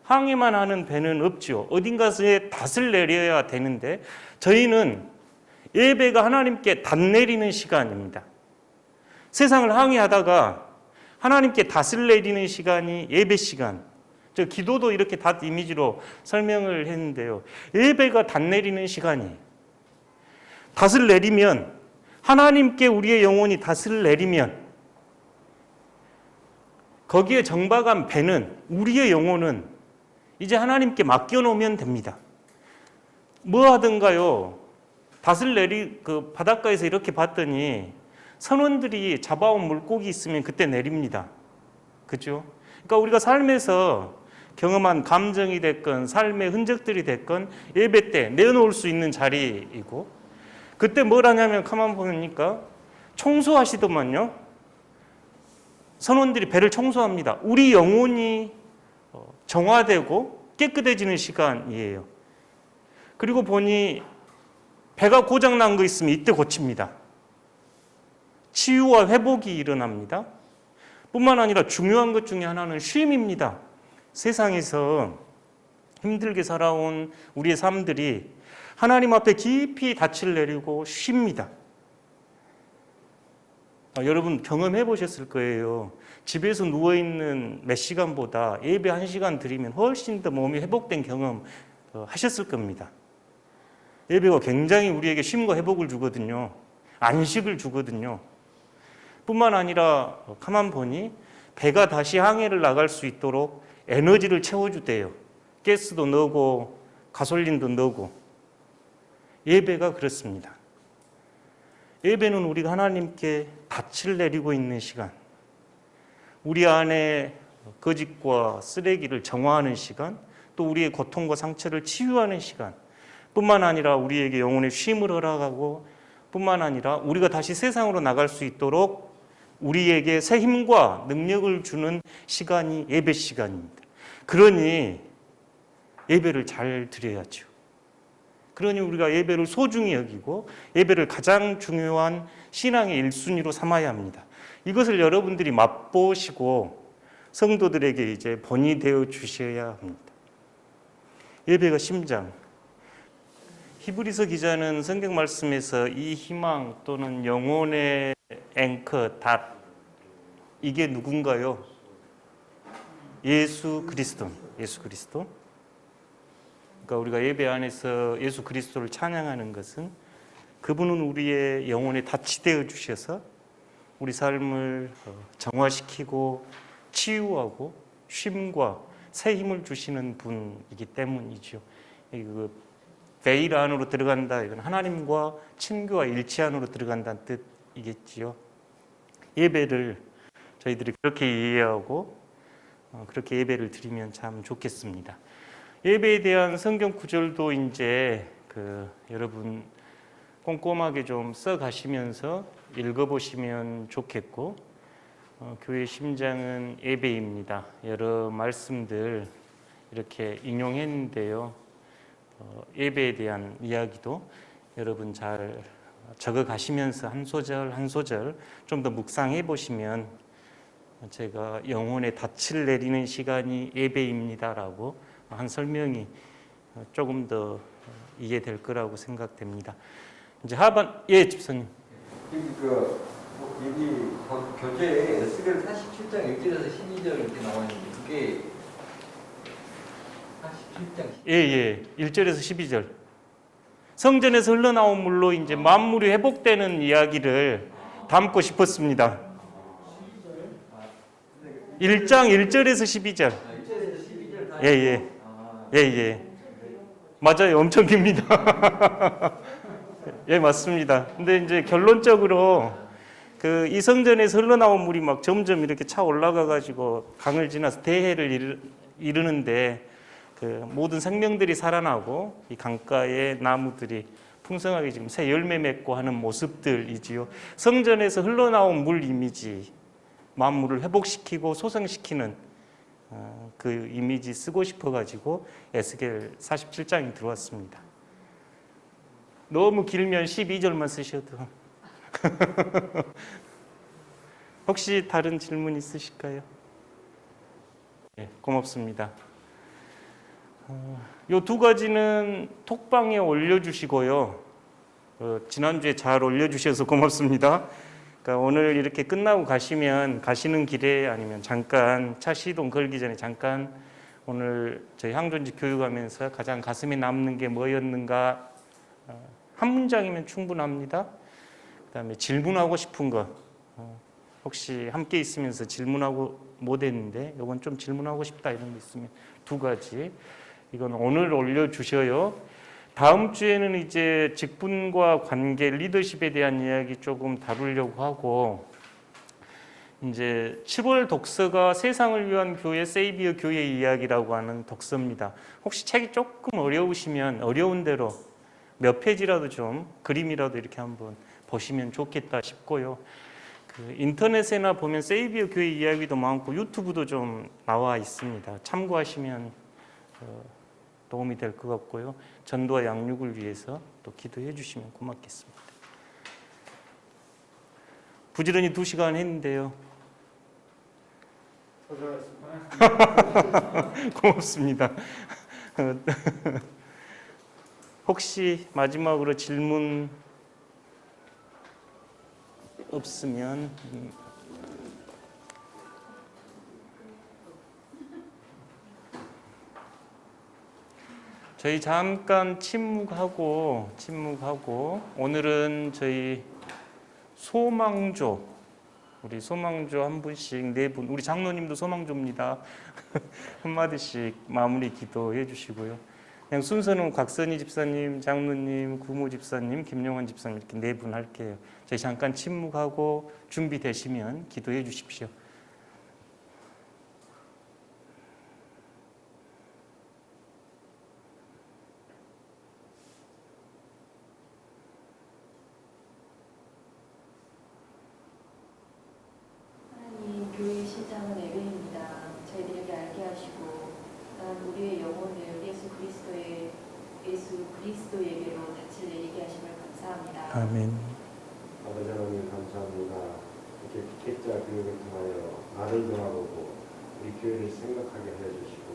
항해만 하는 배는 없지요. 어딘가에 닷을 내려야 되는데 저희는 예배가 하나님께 닷 내리는 시간입니다. 세상을 항해하다가 하나님께 닷을 내리는 시간이 예배 시간. 저 기도도 이렇게 닷 이미지로 설명을 했는데요. 예배가 닷 내리는 시간이에요. 닷을 내리면 하나님께 우리의 영혼이 닷을 내리면 거기에 정박한 배는 우리의 영혼은 이제 하나님께 맡겨놓으면 됩니다. 뭐 하든가요. 닷을 그 바닷가에서 이렇게 봤더니 선원들이 잡아온 물고기 있으면 그때 내립니다. 그죠? 그러니까 우리가 삶에서 경험한 감정이 됐건 삶의 흔적들이 됐건 예배 때 내놓을 수 있는 자리이고 그때 뭘 하냐면 가만 보니까 청소하시더만요. 선원들이 배를 청소합니다. 우리 영혼이 정화되고 깨끗해지는 시간이에요. 그리고 보니 배가 고장난 거 있으면 이때 고칩니다. 치유와 회복이 일어납니다. 뿐만 아니라 중요한 것 중에 하나는 쉼입니다. 세상에서 힘들게 살아온 우리의 삶들이 하나님 앞에 깊이 닻을 내리고 쉽니다. 여러분 경험해 보셨을 거예요. 집에서 누워있는 몇 시간보다 예배 1시간 드리면 훨씬 더 몸이 회복된 경험 하셨을 겁니다. 예배가 굉장히 우리에게 쉼과 회복을 주거든요. 안식을 주거든요. 뿐만 아니라 가만 보니 배가 다시 항해를 나갈 수 있도록 에너지를 채워주대요. 가스도 넣고 가솔린도 넣고. 예배가 그렇습니다. 예배는 우리가 하나님께 닻을 내리고 있는 시간, 우리 안에 거짓과 쓰레기를 정화하는 시간, 또 우리의 고통과 상처를 치유하는 시간 뿐만 아니라 우리에게 영혼의 쉼을 허락하고 뿐만 아니라 우리가 다시 세상으로 나갈 수 있도록 우리에게 새 힘과 능력을 주는 시간이 예배 시간입니다. 그러니 예배를 잘 드려야죠. 그러니 우리가 예배를 소중히 여기고 예배를 가장 중요한 신앙의 1순위로 삼아야 합니다. 이것을 여러분들이 맛보시고 성도들에게 이제 본이 되어 주셔야 합니다. 예배가 심장. 히브리서 기자는 성경 말씀에서 이 희망 또는 영혼의 앵커, 닷 이게 누군가요? 예수 그리스도. 예수 그리스도. 그러니까 우리가 예배 안에서 예수 그리스도를 찬양하는 것은 그분은 우리의 영혼에 닻이 되어 주셔서 우리 삶을 정화시키고 치유하고 쉼과 새 힘을 주시는 분이기 때문이죠. 그 베일 안으로 들어간다. 이건 하나님과 친교와 일치 안으로 들어간다는 뜻이겠지요. 예배를 저희들이 그렇게 이해하고 그렇게 예배를 드리면 참 좋겠습니다. 예배에 대한 성경 구절도 이제 여러분 꼼꼼하게 좀 써가시면서 읽어보시면 좋겠고 교회 심장은 예배입니다. 여러 말씀들 이렇게 인용했는데요. 예배에 대한 이야기도 여러분 잘 적어가시면서 한 소절 한 소절 좀 더 묵상해 보시면 제가 영혼의 닻을 내리는 시간이 예배입니다라고 한 설명이 조금 더 이해될 거라고 생각됩니다. 이제 하반 집사님. 여기 교재에 에스겔 47장 1절에서 12절 이렇게 나와 있는데 그게 47장 1절에서 12절. 성전에서 흘러나온 물로 이제 만물이 회복되는 이야기를 담고 싶었습니다. 1장 1절에서 12절. 1절에서 12절 예. 맞아요. 엄청 깁니다. 예, 맞습니다. 근데 이제 결론적으로 이 성전에서 흘러나온 물이 막 점점 이렇게 차 올라가 가지고 강을 지나서 대해를 이르는데 모든 생명들이 살아나고 이 강가의 나무들이 풍성하게 지금 새 열매 맺고 하는 모습들이지요. 성전에서 흘러나온 물 이미지, 만물을 회복시키고 소생시키는 그 이미지 쓰고 싶어가지고 에스겔 47장이 들어왔습니다. 너무 길면 12절만 쓰셔도 혹시 다른 질문 있으실까요? 네, 고맙습니다. 요 두 가지는 톡방에 올려주시고요. 지난주에 잘 올려주셔서 고맙습니다. 그러니까 오늘 이렇게 끝나고 가시면 가시는 길에 아니면 잠깐 차 시동 걸기 전에 잠깐 오늘 저희 항존지 교육하면서 가장 가슴에 남는 게 뭐였는가 한 문장이면 충분합니다. 그다음에 질문하고 싶은 거 혹시 함께 있으면서 질문하고 못했는데 이건 좀 질문하고 싶다 이런 게 있으면 두 가지 이건 오늘 올려주셔요. 다음 주에는 이제 직분과 관계, 리더십에 대한 이야기 조금 다루려고 하고 이제 7월 독서가 세상을 위한 교회, 세이비어 교회 이야기라고 하는 독서입니다. 혹시 책이 조금 어려우시면 어려운 대로 몇 페이지라도 좀 그림이라도 이렇게 한번 보시면 좋겠다 싶고요. 그 인터넷에나 보면 세이비어 교회 이야기도 많고 유튜브도 좀 나와 있습니다. 참고하시면 도움이 될 것 같고요. 전도와 양육을 위해서 또 기도해 주시면 고맙겠습니다. 부지런히 2시간 했는데요. 고맙습니다. 혹시 마지막으로 질문 없으면 저희 잠깐 침묵하고 오늘은 저희 소망조 우리 소망조 한 분씩 4분 우리 장로님도 소망조입니다. 한마디씩 마무리 기도해 주시고요. 그냥 순서는 곽선희 집사님, 장로님, 구모 집사님, 김용환 집사님 이렇게 4분 할게요. 저희 잠깐 침묵하고 준비되시면 기도해 주십시오. 하나님, 교회의 신장은 예배입니다. 저희들에게 알게 하시고 우리의 영혼을 예수 그리스도에게로 닻을 내리게 하심을 감사합니다. 아멘. 아버지 하나님 감사합니다. 이렇게 피켓자 교육을 통하여 나를 돌아보고 우리 교회를 생각하게 해주시고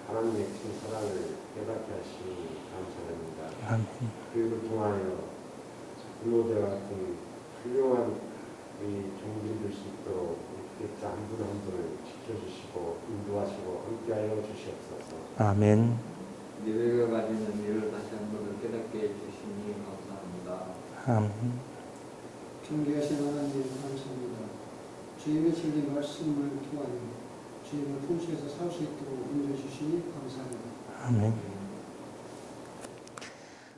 하나님의 큰 사랑을 깨닫게 하시니 감사합니다. 아멘. 교육을 통하여 근로자 같은 훌륭한 우리 종들이 될 수 있도록 피켓자 한 분 한 분을 지켜주시고 인도하시고 함께하여 주시옵소서. 아멘. 예배가 가지는 일을 다시 한번 깨닫게 해주시니 감사합니다. 아멘. 존귀하신 하나님 감사합니다. 주님의 진리 말씀을 통하여 주님을 품속에서 살 수 있도록 인도해 주시니 감사합니다. 아멘.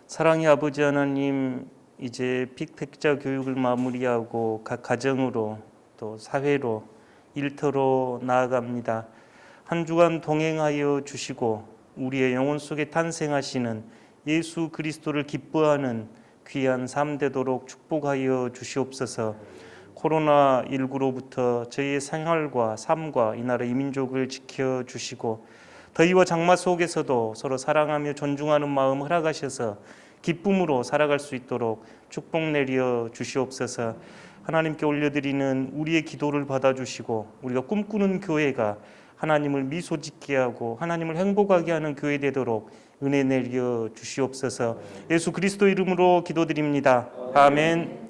사랑의 아버지 하나님, 이제 빅팩자 교육을 마무리하고 각 가정으로 또 사회로 일터로 나아갑니다. 한 주간 동행하여 주시고 우리의 영혼 속에 탄생하시는 예수 그리스도를 기뻐하는 귀한 삶 되도록 축복하여 주시옵소서. 코로나19로부터 저희의 생활과 삶과 이 나라 이 민족을 지켜주시고 더위와 장마 속에서도 서로 사랑하며 존중하는 마음 허락하셔서 기쁨으로 살아갈 수 있도록 축복 내려 주시옵소서. 하나님께 올려드리는 우리의 기도를 받아주시고 우리가 꿈꾸는 교회가 하나님을 미소 짓게 하고 하나님을 행복하게 하는 교회 되도록 은혜 내려 주시옵소서. 예수 그리스도 이름으로 기도드립니다. 아멘.